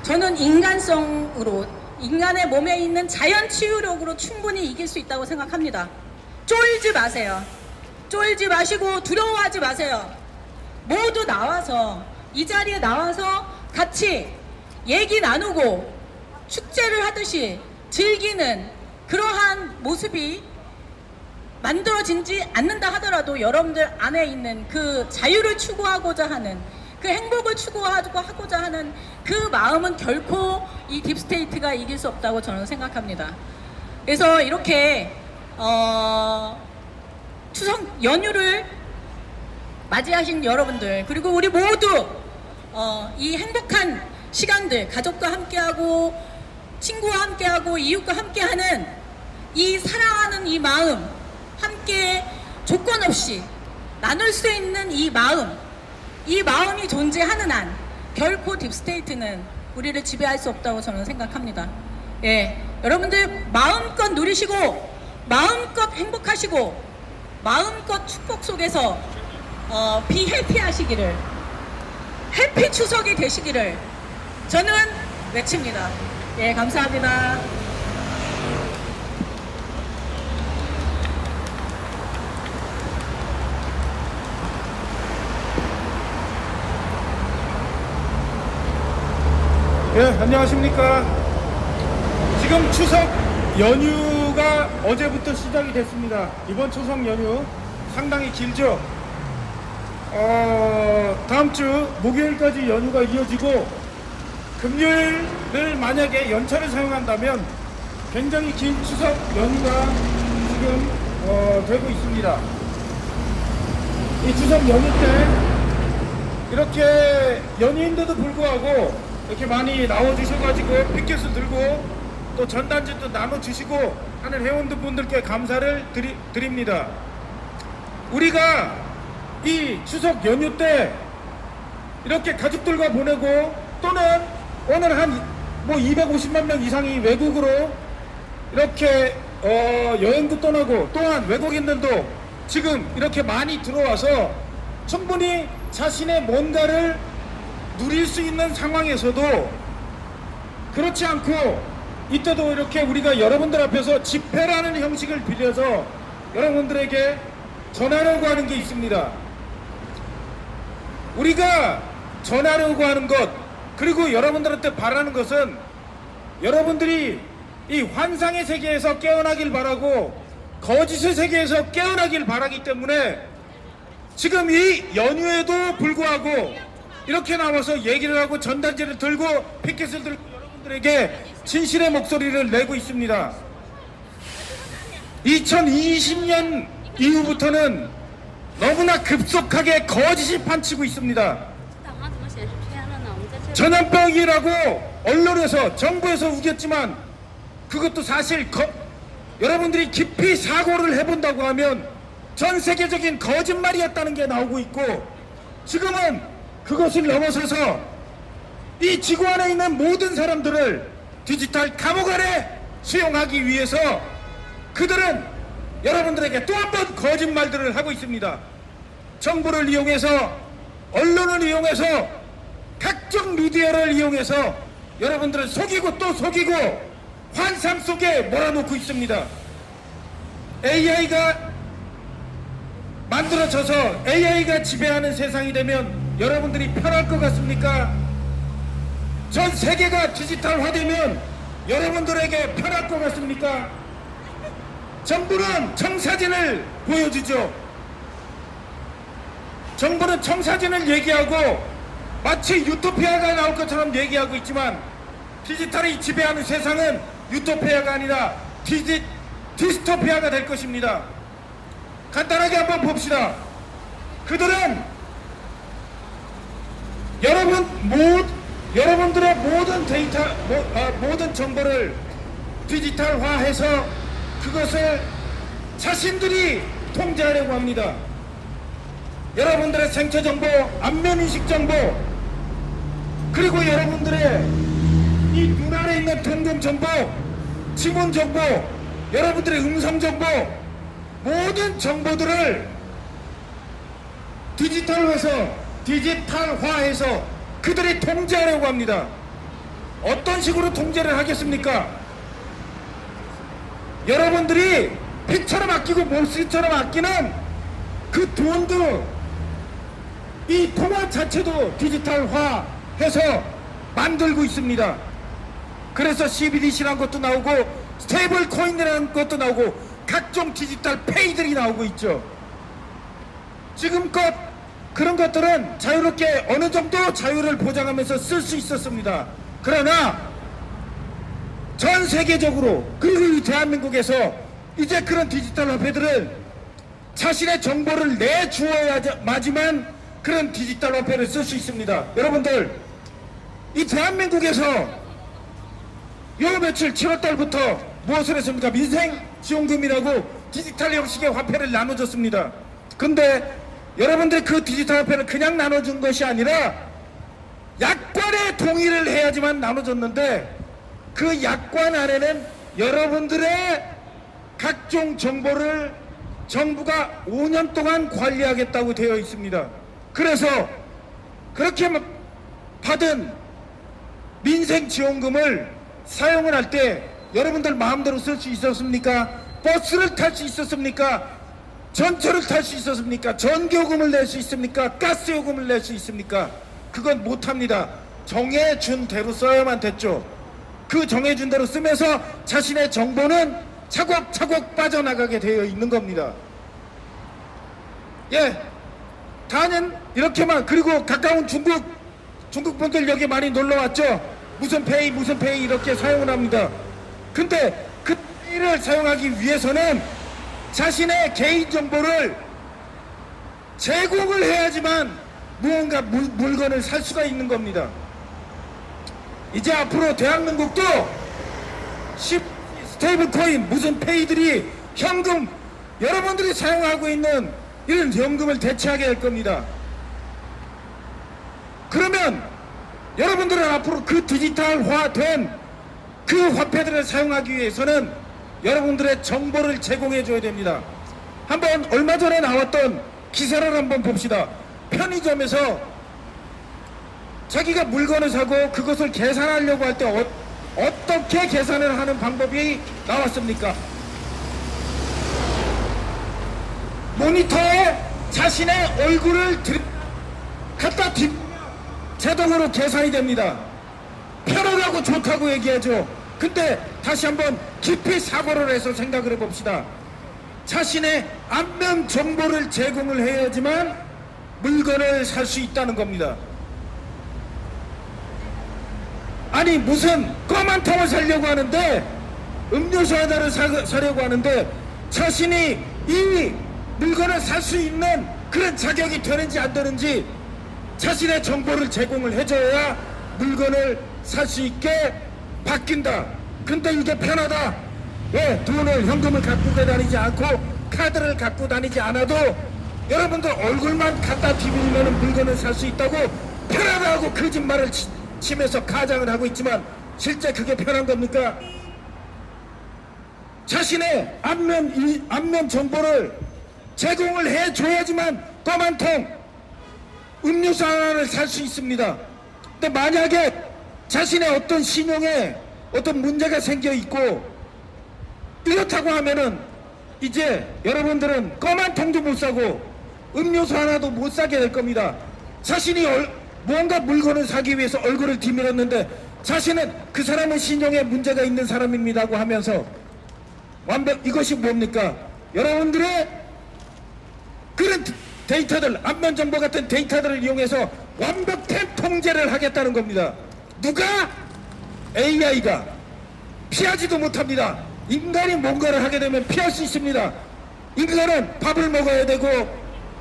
저는 인간성으로 인간의 몸에 있는 자연 치유력으로 충분히 이길 수 있다고 생각합니다. 쫄지 마세요. 쫄지 마시고 두려워하지 마세요. 모두 나와서 이 자리에 나와서 같이 얘기 나누고 축제를 하듯이 즐기는 그러한 모습이 만들어지지 않는다 하더라도 여러분들 안에 있는 그 자유를 추구하고자 하는 그 행복을 추구하고자 하는 그 마음은 결코 이 딥스테이트가 이길 수 없다고 저는 생각합니다. 그래서 이렇게 추석 연휴를 맞이하신 여러분들 그리고 우리 모두 이 행복한 시간들 가족과 함께하고 친구와 함께하고 이웃과 함께하는 이 사랑하는 이 마음 함께 조건 없이 나눌 수 있는 이 마음이 존재하는 한 결코 딥스테이트는 우리를 지배할 수 없다고 저는 생각합니다. 예, 여러분들 마음껏 누리시고 마음껏 행복하시고 마음껏 축복 속에서 비해피 하시기를 해피 추석이 되시기를 저는 외칩니다. 예, 감사합니다. 예, 안녕하십니까. 지금 추석 연휴가 어제부터 시작이 됐습니다. 이번 추석 연휴 상당히 길죠. 다음 주 목요일까지 연휴가 이어지고 금요일을 만약에 연차를 사용한다면 굉장히 긴 추석 연휴가 지금 되고 있습니다. 이 추석 연휴 때 이렇게 연휴인데도 불구하고 이렇게 많이 나와주셔가지고 피켓을 들고 또 전단지도 나눠주시고 하는 회원분들께 감사를 드립니다. 우리가 이 추석 연휴 때 이렇게 가족들과 보내고 또는 오늘 한 뭐 250만 명 이상이 외국으로 이렇게 여행도 떠나고 또한 외국인들도 지금 이렇게 많이 들어와서 충분히 자신의 뭔가를 누릴 수 있는 상황에서도 그렇지 않고 이때도 이렇게 우리가 여러분들 앞에서 집회라는 형식을 빌려서 여러분들에게 전하려고 하는 게 있습니다. 우리가 전하려고 하는 것 그리고 여러분들한테 바라는 것은 여러분들이 이 환상의 세계에서 깨어나길 바라고 거짓의 세계에서 깨어나길 바라기 때문에 지금 이 연휴에도 불구하고 이렇게 나와서 얘기를 하고 전단지를 들고 피켓을 들고 여러분들에게 진실의 목소리를 내고 있습니다. 2020년 이후부터는 너무나 급속하게 거짓이 판치고 있습니다. 전염병이라고 언론에서 정부에서 우겼지만 그것도 사실 여러분들이 깊이 사고를 해본다고 하면 전 세계적인 거짓말이었다는 게 나오고 있고, 지금은 그것을 넘어서서 이 지구 안에 있는 모든 사람들을 디지털 감옥 안에 수용하기 위해서 그들은 여러분들에게 또 한 번 거짓말들을 하고 있습니다. 정부를 이용해서, 언론을 이용해서, 각종 미디어를 이용해서 여러분들을 속이고 또 속이고 환상 속에 몰아넣고 있습니다. AI가 만들어져서 AI가 지배하는 세상이 되면 여러분들이 편할 것 같습니까? 전 세계가 디지털화되면 여러분들에게 편할 것 같습니까? 정부는 청사진을 보여주죠. 정부는 청사진을 얘기하고 마치 유토피아가 나올 것처럼 얘기하고 있지만, 디지털이 지배하는 세상은 유토피아가 아니라 디스토피아가 될 것입니다. 간단하게 한번 봅시다. 그들은 여러분들의 모든 데이터, 모든 정보를 디지털화해서 그것을 자신들이 통제하려고 합니다. 여러분들의 생체 정보, 안면 인식 정보, 그리고 여러분들의 이 눈안에 있는 통금 정보, 지문 정보, 여러분들의 음성 정보, 모든 정보들을 디지털화해서 그들이 통제하려고 합니다. 어떤 식으로 통제를 하겠습니까? 여러분들이 피처럼 아끼고 몹쓸처럼 아끼는 그 돈도, 이 통화 자체도 디지털화해서 만들고 있습니다. 그래서 CBDC라는 것도 나오고 스테이블 코인이라는 것도 나오고 각종 디지털 페이들이 나오고 있죠. 지금껏 그런 것들은 자유롭게 어느 정도 자유를 보장하면서 쓸 수 있었습니다. 그러나 전 세계적으로, 그리고 이 대한민국에서 이제 그런 디지털 화폐들을 자신의 정보를 내주어야지만 그런 디지털 화폐를 쓸 수 있습니다. 여러분들, 이 대한민국에서 요 며칠 7월달부터 무엇을 했습니까? 민생지원금이라고 디지털 형식의 화폐를 나눠줬습니다. 근데 여러분들이 그 디지털 화폐를 그냥 나눠준 것이 아니라 약관에 동의를 해야지만 나눠줬는데, 그 약관 안에는 여러분들의 각종 정보를 정부가 5년 동안 관리하겠다고 되어 있습니다. 그래서 그렇게 받은 민생지원금을 사용을 할 때 여러분들 마음대로 쓸 수 있었습니까? 버스를 탈 수 있었습니까? 전철을 탈 수 있었습니까? 전기요금을 낼 수 있습니까? 가스요금을 낼 수 있습니까? 그건 못합니다. 정해준 대로 써야만 됐죠. 그 정해준 대로 쓰면서 자신의 정보는 차곡차곡 빠져나가게 되어 있는 겁니다. 예, 다는 이렇게만. 그리고 가까운 중국 분들 여기 많이 놀러 왔죠. 무슨 페이 이렇게 사용을 합니다. 근데 그 페이를 사용하기 위해서는 자신의 개인정보를 제공을 해야지만 무언가 물건을 살 수가 있는 겁니다. 이제 앞으로 대한민국도 스테이블 코인, 무슨 페이들이 현금, 여러분들이 사용하고 있는 이런 현금을 대체하게 될 겁니다. 그러면 여러분들은 앞으로 그 디지털화된 그 화폐들을 사용하기 위해서는 여러분들의 정보를 제공해 줘야 됩니다. 한번 얼마 전에 나왔던 기사를 한번 봅시다. 편의점에서 자기가 물건을 사고 그것을 계산하려고 할 때 어떻게 계산을 하는 방법이 나왔습니까? 모니터에 자신의 얼굴을 갖다 뒷 자동으로 계산이 됩니다. 편안하고 좋다고 얘기하죠. 근데 다시 한번 깊이 사고를 해서 생각을 해봅시다. 자신의 안면 정보를 제공을 해야지만 물건을 살 수 있다는 겁니다. 아니, 무슨 껌 한 통을 사려고 하는데, 음료수 하나를 사려고 하는데 자신이 이 물건을 살 수 있는 그런 자격이 되는지 안 되는지 자신의 정보를 제공을 해줘야 물건을 살 수 있게 바뀐다. 근데 이게 편하다. 왜 돈을 현금을 갖고 다니지 않고 카드를 갖고 다니지 않아도 여러분들 얼굴만 갖다 디비면 물건을 살 수 있다고 편하다고 거짓말을 치면서 가장을 하고 있지만 실제 그게 편한 겁니까? 자신의 안면 정보를 제공을 해줘야지만 껌 한 통 음료수 하나를 살 수 있습니다. 근데 만약에 자신의 어떤 신용에 어떤 문제가 생겨 있고 이렇다고 하면은 이제 여러분들은 껌 한 통도 못 사고 음료수 하나도 못 사게 될 겁니다. 자신이 뭔가 물건을 사기 위해서 얼굴을 뒤밀었는데 자신은 그 사람의 신용에 문제가 있는 사람입니다고 하면서 이것이 뭡니까? 여러분들의 그런 데이터들, 안면 정보 같은 데이터들을 이용해서 완벽한 통제를 하겠다는 겁니다. 누가? AI가 피하지도 못합니다. 인간이 뭔가를 하게 되면 피할 수 있습니다. 인간은 밥을 먹어야 되고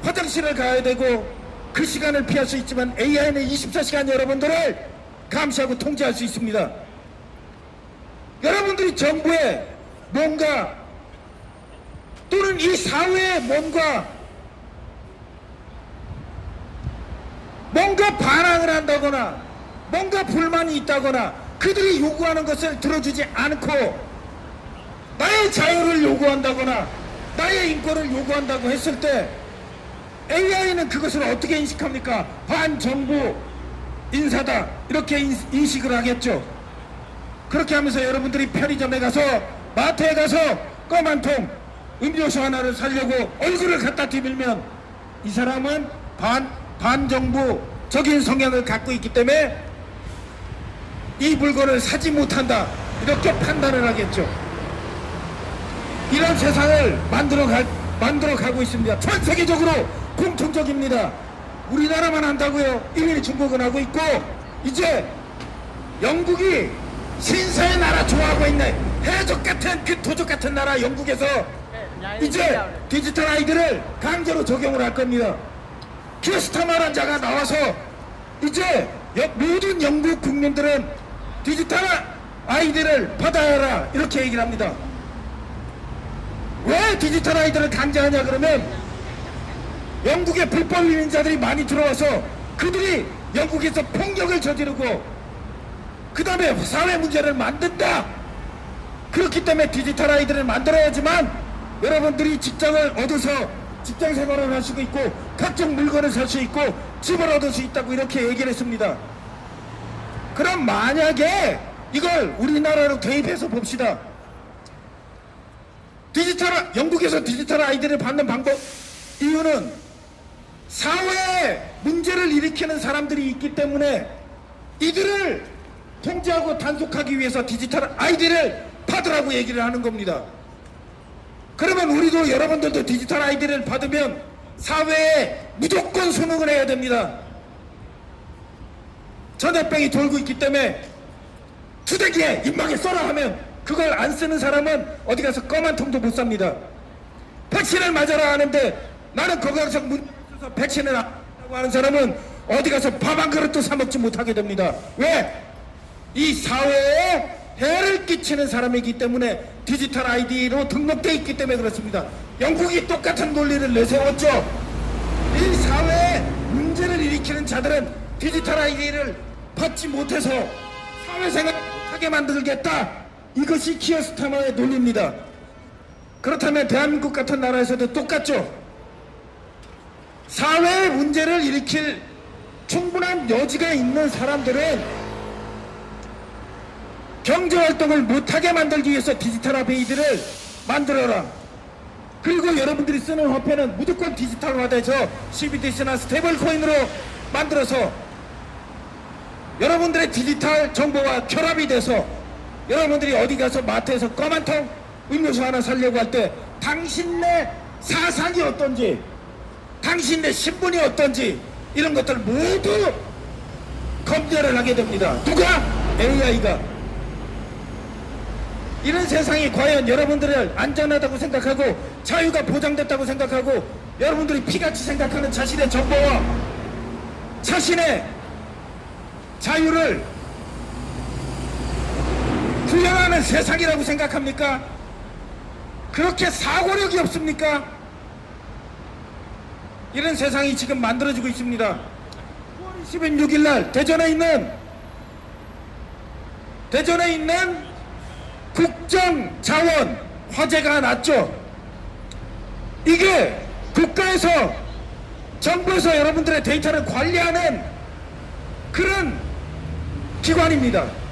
화장실을 가야 되고 그 시간을 피할 수 있지만 AI는 24시간 여러분들을 감시하고 통제할 수 있습니다. 여러분들이 정부에 뭔가 또는 이 사회에 뭔가 반항을 한다거나 뭔가 불만이 있다거나 그들이 요구하는 것을 들어주지 않고 나의 자유를 요구한다거나 나의 인권을 요구한다고 했을 때 AI는 그것을 어떻게 인식합니까? 반정부 인사다 이렇게 인식을 하겠죠. 그렇게 하면서 여러분들이 편의점에 가서 마트에 가서 껌 한 통 음료수 하나를 사려고 얼굴을 갖다 뒤밀면 이 사람은 반정부적인 성향을 갖고 있기 때문에 이 물건을 사지 못한다 이렇게 판단을 하겠죠. 이런 세상을 만들어 가고 있습니다. 전 세계적으로 공통적입니다. 우리나라만 한다고요? 이미 중국은 하고 있고 이제 영국이 신사의 나라 좋아하고 있네. 해적 같은 그 도적 같은 나라 영국에서 이제 디지털 아이디를 강제로 적용을 할 겁니다. 키어스타마라는 자가 나와서 이제 모든 영국 국민들은 디지털 아이디를 받아야 하라 이렇게 얘기를 합니다. 왜 디지털 아이디를 강제하냐 그러면 영국에 불법 이민자들이 많이 들어와서 그들이 영국에서 폭력을 저지르고 그 다음에 사회 문제를 만든다. 그렇기 때문에 디지털 아이디를 만들어야지만 여러분들이 직장을 얻어서 직장 생활을 할 수 있고 각종 물건을 살 수 있고 집을 얻을 수 있다고 이렇게 얘기를 했습니다. 그럼 만약에 이걸 우리나라로 대입해서 봅시다. 영국에서 디지털 아이디를 받는 방법 이유는 사회에 문제를 일으키는 사람들이 있기 때문에 이들을 통제하고 단속하기 위해서 디지털 아이디를 받으라고 얘기를 하는 겁니다. 그러면 우리도 여러분들도 디지털 아이디를 받으면 사회에 무조건 순응을 해야 됩니다. 전염병이 돌고 있기 때문에 투대기에 입막에 써라 하면 그걸 안 쓰는 사람은 어디 가서 껌 한 통도 못 삽니다. 백신을 맞아라 하는데 나는 건강상 문제 없어서 백신을 안 한다고 하는 사람은 어디 가서 밥 한 그릇도 사 먹지 못하게 됩니다. 왜? 이 사회에 해를 끼치는 사람이기 때문에 디지털 아이디로 등록되어 있기 때문에 그렇습니다. 영국이 똑같은 논리를 내세웠죠. 이 사회에 문제를 일으키는 자들은 디지털 아이디를 받지 못해서 사회생활을 못하게 만들겠다. 이것이 키어스타마의 논리입니다. 그렇다면 대한민국 같은 나라에서도 똑같죠. 사회의 문제를 일으킬 충분한 여지가 있는 사람들은 경제활동을 못하게 만들기 위해서 디지털 아이디를 만들어라. 그리고 여러분들이 쓰는 화폐는 무조건 디지털화돼서 CBDC나 스테이블 코인으로 만들어서 여러분들의 디지털 정보와 결합이 돼서 여러분들이 어디 가서 마트에서 껌 한 통 음료수 하나 사려고 할 때 당신네 사상이 어떤지 당신네 신분이 어떤지 이런 것들 모두 검열을 하게 됩니다. 누가? AI가. 이런 세상이 과연 여러분들을 안전하다고 생각하고 자유가 보장됐다고 생각하고 여러분들이 피같이 생각하는 자신의 정보와 자신의 자유를 사는 세상이라고 생각합니까? 그렇게 사고력이 없습니까? 이런 세상이 지금 만들어지고 있습니다. 9월 26일 날 대전에 있는 국정자원 화재가 났죠. 이게 국가에서 정부에서 여러분들의 데이터를 관리하는 그런 기관입니다.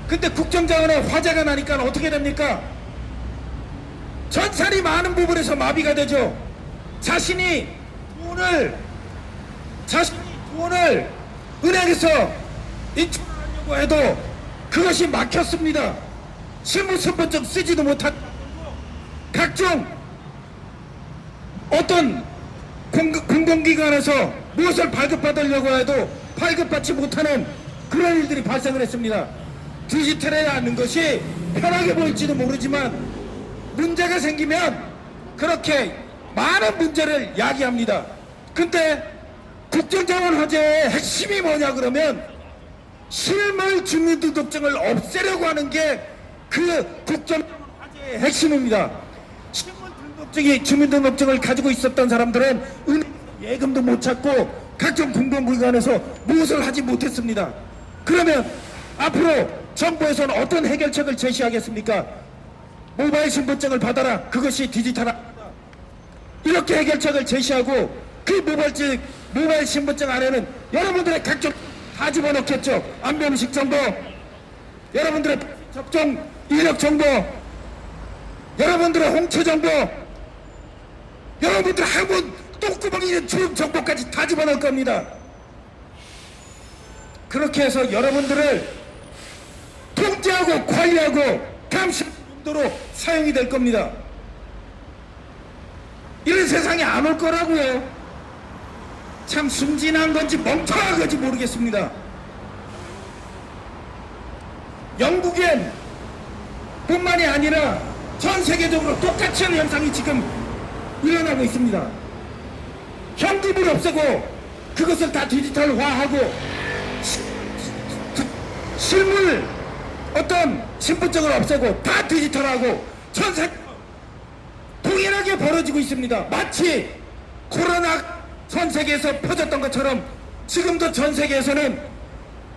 근데 국정자원에 화재가 나니까 어떻게 됩니까? 전산이 많은 부분에서 마비가 되죠. 자신이 돈을 은행에서 인출하려고 해도 그것이 막혔습니다. 실무신분증 쓰지도 못한 각종 어떤 공공기관에서 무엇을 발급받으려고 해도 발급받지 못하는 그런 일들이 발생을 했습니다. 디지털에 하는 것이 편하게 보일지도 모르지만 문제가 생기면 그렇게 많은 문제를 야기합니다. 근데 국정자원 화재의 핵심이 뭐냐 그러면 실물 주민등록증을 없애려고 하는 게 그 국정자원 화재의 핵심입니다. 실물 등록증이 주민등록증을 가지고 있었던 사람들은 은행 예금도 못 찾고 각종 공공기관에서 무엇을 하지 못했습니다. 그러면 앞으로 정부에서는 어떤 해결책을 제시하겠습니까? 모바일 신분증을 받아라. 그것이 디지털합니다. 이렇게 해결책을 제시하고 그 모바일 신분증 안에는 여러분들의 각종 다 집어넣겠죠. 안면식 정보, 여러분들의 접종 이력 정보, 여러분들의 홍채 정보, 여러분들 학원 똥구멍이 있는 주름 정보까지 다 집어넣을 겁니다. 그렇게 해서 여러분들을 통제하고 관리하고 감시하는 용도로 사용이 될 겁니다. 이런 세상이 안 올 거라고요. 참 순진한 건지 멍청한 건지 모르겠습니다. 영국엔 뿐만이 아니라 전 세계적으로 똑같이 하는 현상이 지금 일어나고 있습니다. 현금을 없애고 그것을 다 디지털화하고 실물 어떤 신분증을 없애고 다 디지털하고 전 세계 동일하게 벌어지고 있습니다. 마치 코로나 전 세계에서 퍼졌던 것처럼 지금도 전 세계에서는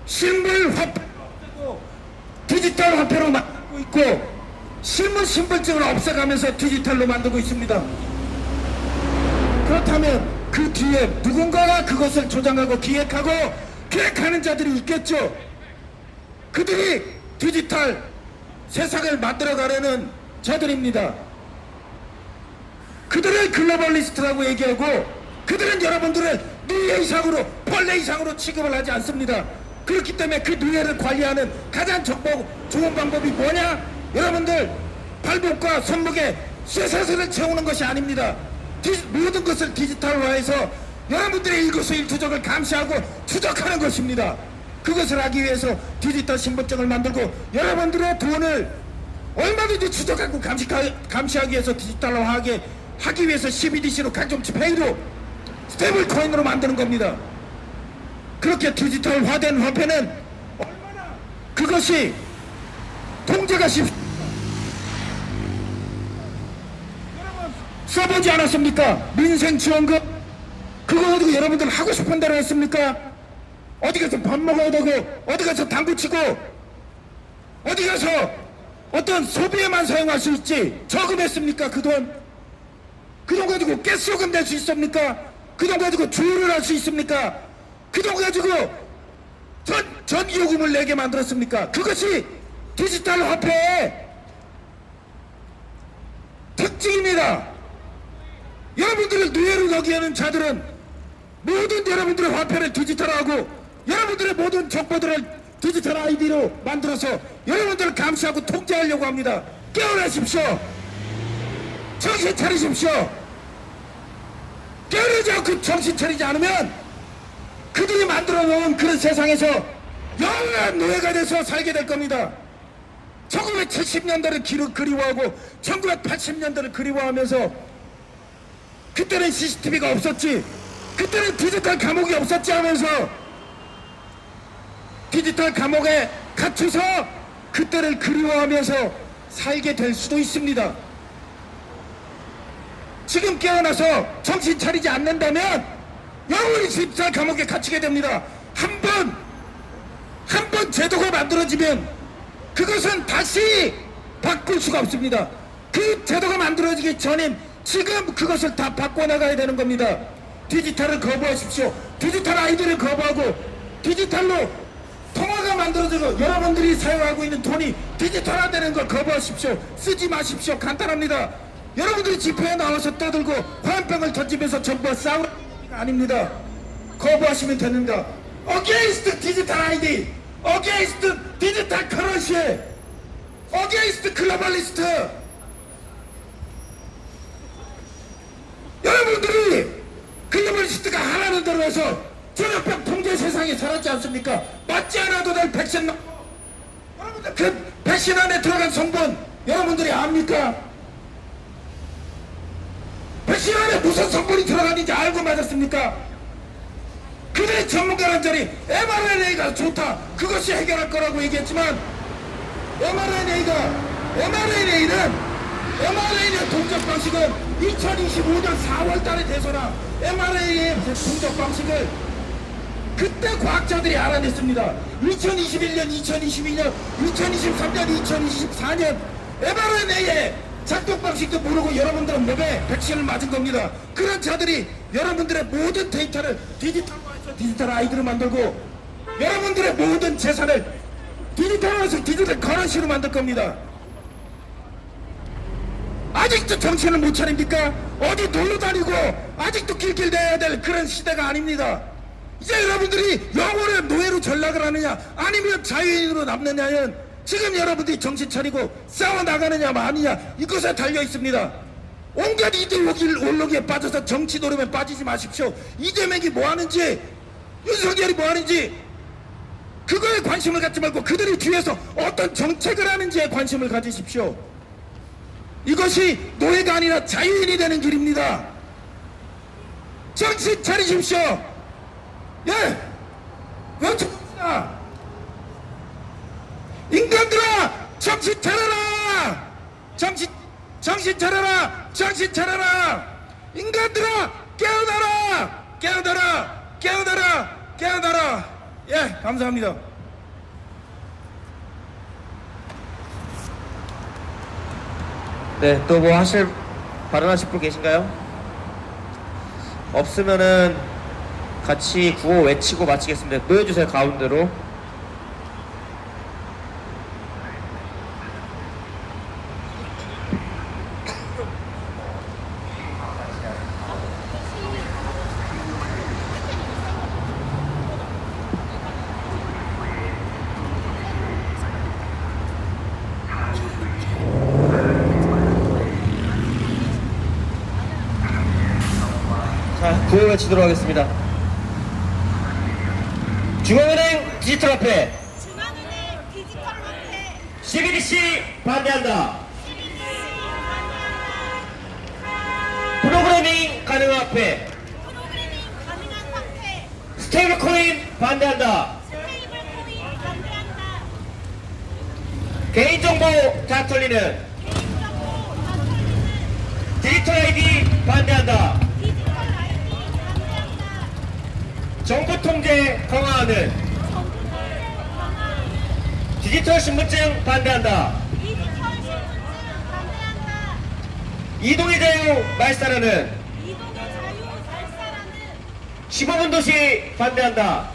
실물 화폐를 없애고 디지털 화폐로 만들고 있고 실물 신분증을 없애가면서 디지털로 만들고 있습니다. 그렇다면 그 뒤에 누군가가 그것을 조장하고 기획하고 계획하는 자들이 있겠죠. 그들이 디지털 세상을 만들어가려는 자들입니다. 그들을 글로벌리스트라고 얘기하고 그들은 여러분들을 누에 이상으로 벌레 이상으로 취급을 하지 않습니다. 그렇기 때문에 그 누에를 관리하는 가장 좋은 방법이 뭐냐? 여러분들 발목과 손목에 쇠사슬을 채우는 것이 아닙니다. 모든 것을 디지털화해서 여러분들의 일거수일투족을 감시하고 추적하는 것입니다. 그것을 하기 위해서 디지털 신분증을 만들고 여러분들의 돈을 얼마든지 추적하고 감시하기 위해서 디지털화하게 하기 위해서 CBDC로 각종 페이로 스테이블 코인으로 만드는 겁니다. 그렇게 디지털화된 화폐는 얼마나 그것이 통제가 쉽습니다. 여러분 써보지 않았습니까? 민생지원금 그거 가지고 여러분들 하고 싶은 대로 했습니까? 어디 가서 밥 먹어야 되고 어디 가서 당구 치고 어디 가서 어떤 소비에만 사용할 수 있지 저금했습니까? 그 돈 가지고 가스요금 낼 수 있습니까? 그 돈 가지고 주유를 할 수 있습니까? 그 돈 가지고 전기요금을 내게 만들었습니까? 그것이 디지털 화폐의 특징입니다. 여러분들을 누에로 여기는 자들은 모든 여러분들의 화폐를 디지털화하고 여러분들의 모든 정보들을 디지털 아이디로 만들어서 여러분들을 감시하고 통제하려고 합니다. 깨어나십시오. 정신 차리십시오. 깨어나지 않고 정신 차리지 않으면 그들이 만들어 놓은 그런 세상에서 영원한 노예가 돼서 살게 될 겁니다. 1970년대를 그리워하고 1980년대를 그리워하면서 그때는 CCTV가 없었지 그때는 디지털 감옥이 없었지 하면서 디지털 감옥에 갇혀서 그때를 그리워하면서 살게 될 수도 있습니다. 지금 깨어나서 정신 차리지 않는다면 영원히 집사 감옥에 갇히게 됩니다. 한 번 제도가 만들어지면 그것은 다시 바꿀 수가 없습니다. 그 제도가 만들어지기 전엔 지금 그것을 다 바꿔나가야 되는 겁니다. 디지털을 거부하십시오. 디지털 아이디를 거부하고 디지털로 통화가 만들어지고 여러분들이 사용하고 있는 돈이 디지털화되는 걸 거부하십시오. 쓰지 마십시오. 간단합니다. 여러분들이 집회에 나와서 떠들고 화염병을 던지면서 정부와 싸우는 게 아닙니다. 거부하시면 됩니다. Against 디지털 아이디, Against 디지털 커런시, Against 글로벌리스트. 여러분들이 글로벌리스트가 하라는 대로 해서 전염병 통제 세상에 살았지 않습니까? 맞지 않아도 될 백신, 여러분들 그 백신 안에 들어간 성분 여러분들이 압니까? 백신 안에 무슨 성분이 들어가는지 알고 맞았습니까? 그들의 전문가란 자리 mRNA가 좋다, 그것이 해결할 거라고 얘기했지만 mRNA의 동작 방식은 2025년 4월 달에 대소나 mRNA의 동작 방식을 그때 과학자들이 알아냈습니다. 2021년, 2022년, 2023년, 2024년 mRNA의 작동 방식도 모르고 여러분들은 몸에 백신을 맞은 겁니다. 그런 자들이 여러분들의 모든 데이터를 디지털화해서 디지털 아이디로 만들고 여러분들의 모든 재산을 디지털화해서 디지털 커런시로 만들 겁니다. 아직도 정신을 못 차립니까? 어디 놀러 다니고 아직도 길길대야 될 그런 시대가 아닙니다. 이제 여러분들이 영원의 노예로 전락을 하느냐 아니면 자유인으로 남느냐는 지금 여러분들이 정신 차리고 싸워나가느냐 마느냐 이것에 달려 있습니다. 온갖 이데올로기에 빠져서 정치 노름에 빠지지 마십시오. 이재명이 뭐하는지 윤석열이 뭐하는지 그거에 관심을 갖지 말고 그들이 뒤에서 어떤 정책을 하는지에 관심을 가지십시오. 이것이 노예가 아니라 자유인이 되는 길입니다. 정신 차리십시오. 예, 외쳐봅시다. 인간들아, 정신 차려라. 정신 차려라. 정신 차려라. 인간들아, 깨어나라. 깨어나라. 깨어나라. 깨어나라. 예, 감사합니다. 네, 또 뭐 발언하실 분 계신가요? 없으면은 같이 구호 외치고 마치겠습니다. 모여주세요, 가운데로. 자, 구호 외치도록 하겠습니다. 중앙은행 디지털 화폐, CBDC 반대한다. 프로그래밍 가능한 화폐, 스테이블 코인 반대한다. 개인정보 다 털리는 디지털 아이디 반대한다. 정보 통제 강화하는 디지털 신분증 반대한다. 이동의 자유 말살하는 15분 도시 반대한다.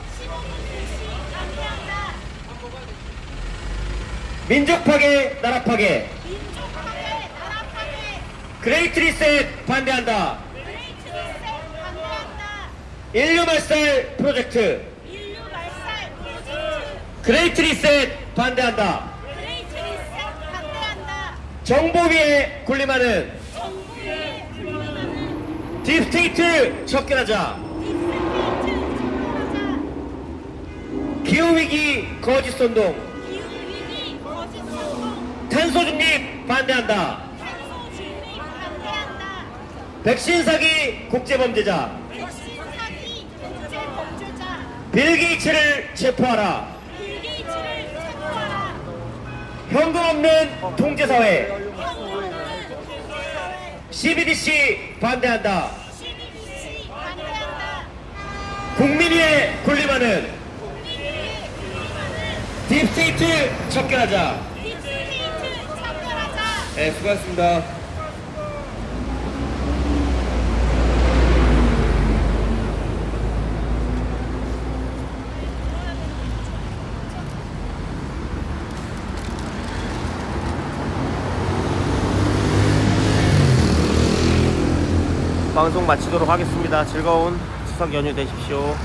민족 파괴, 나라 파괴. 그레이트 리셋 반대한다. 인류 말살 프로젝트. 그레이트 리셋 반대한다. 정보 위에 군림하는 딥스테이트 척결하자. 기후위기 거짓 선동. 탄소 중립 반대한다. 백신 사기 국제범죄자. 빌 게이츠를 체포하라. 현금 없는 통제사회. CBDC 반대한다. 국민위에 군림하는 딥스테이트 척결하자. 네, 수고하셨습니다. 방송 마치도록 하겠습니다. 즐거운 추석 연휴 되십시오.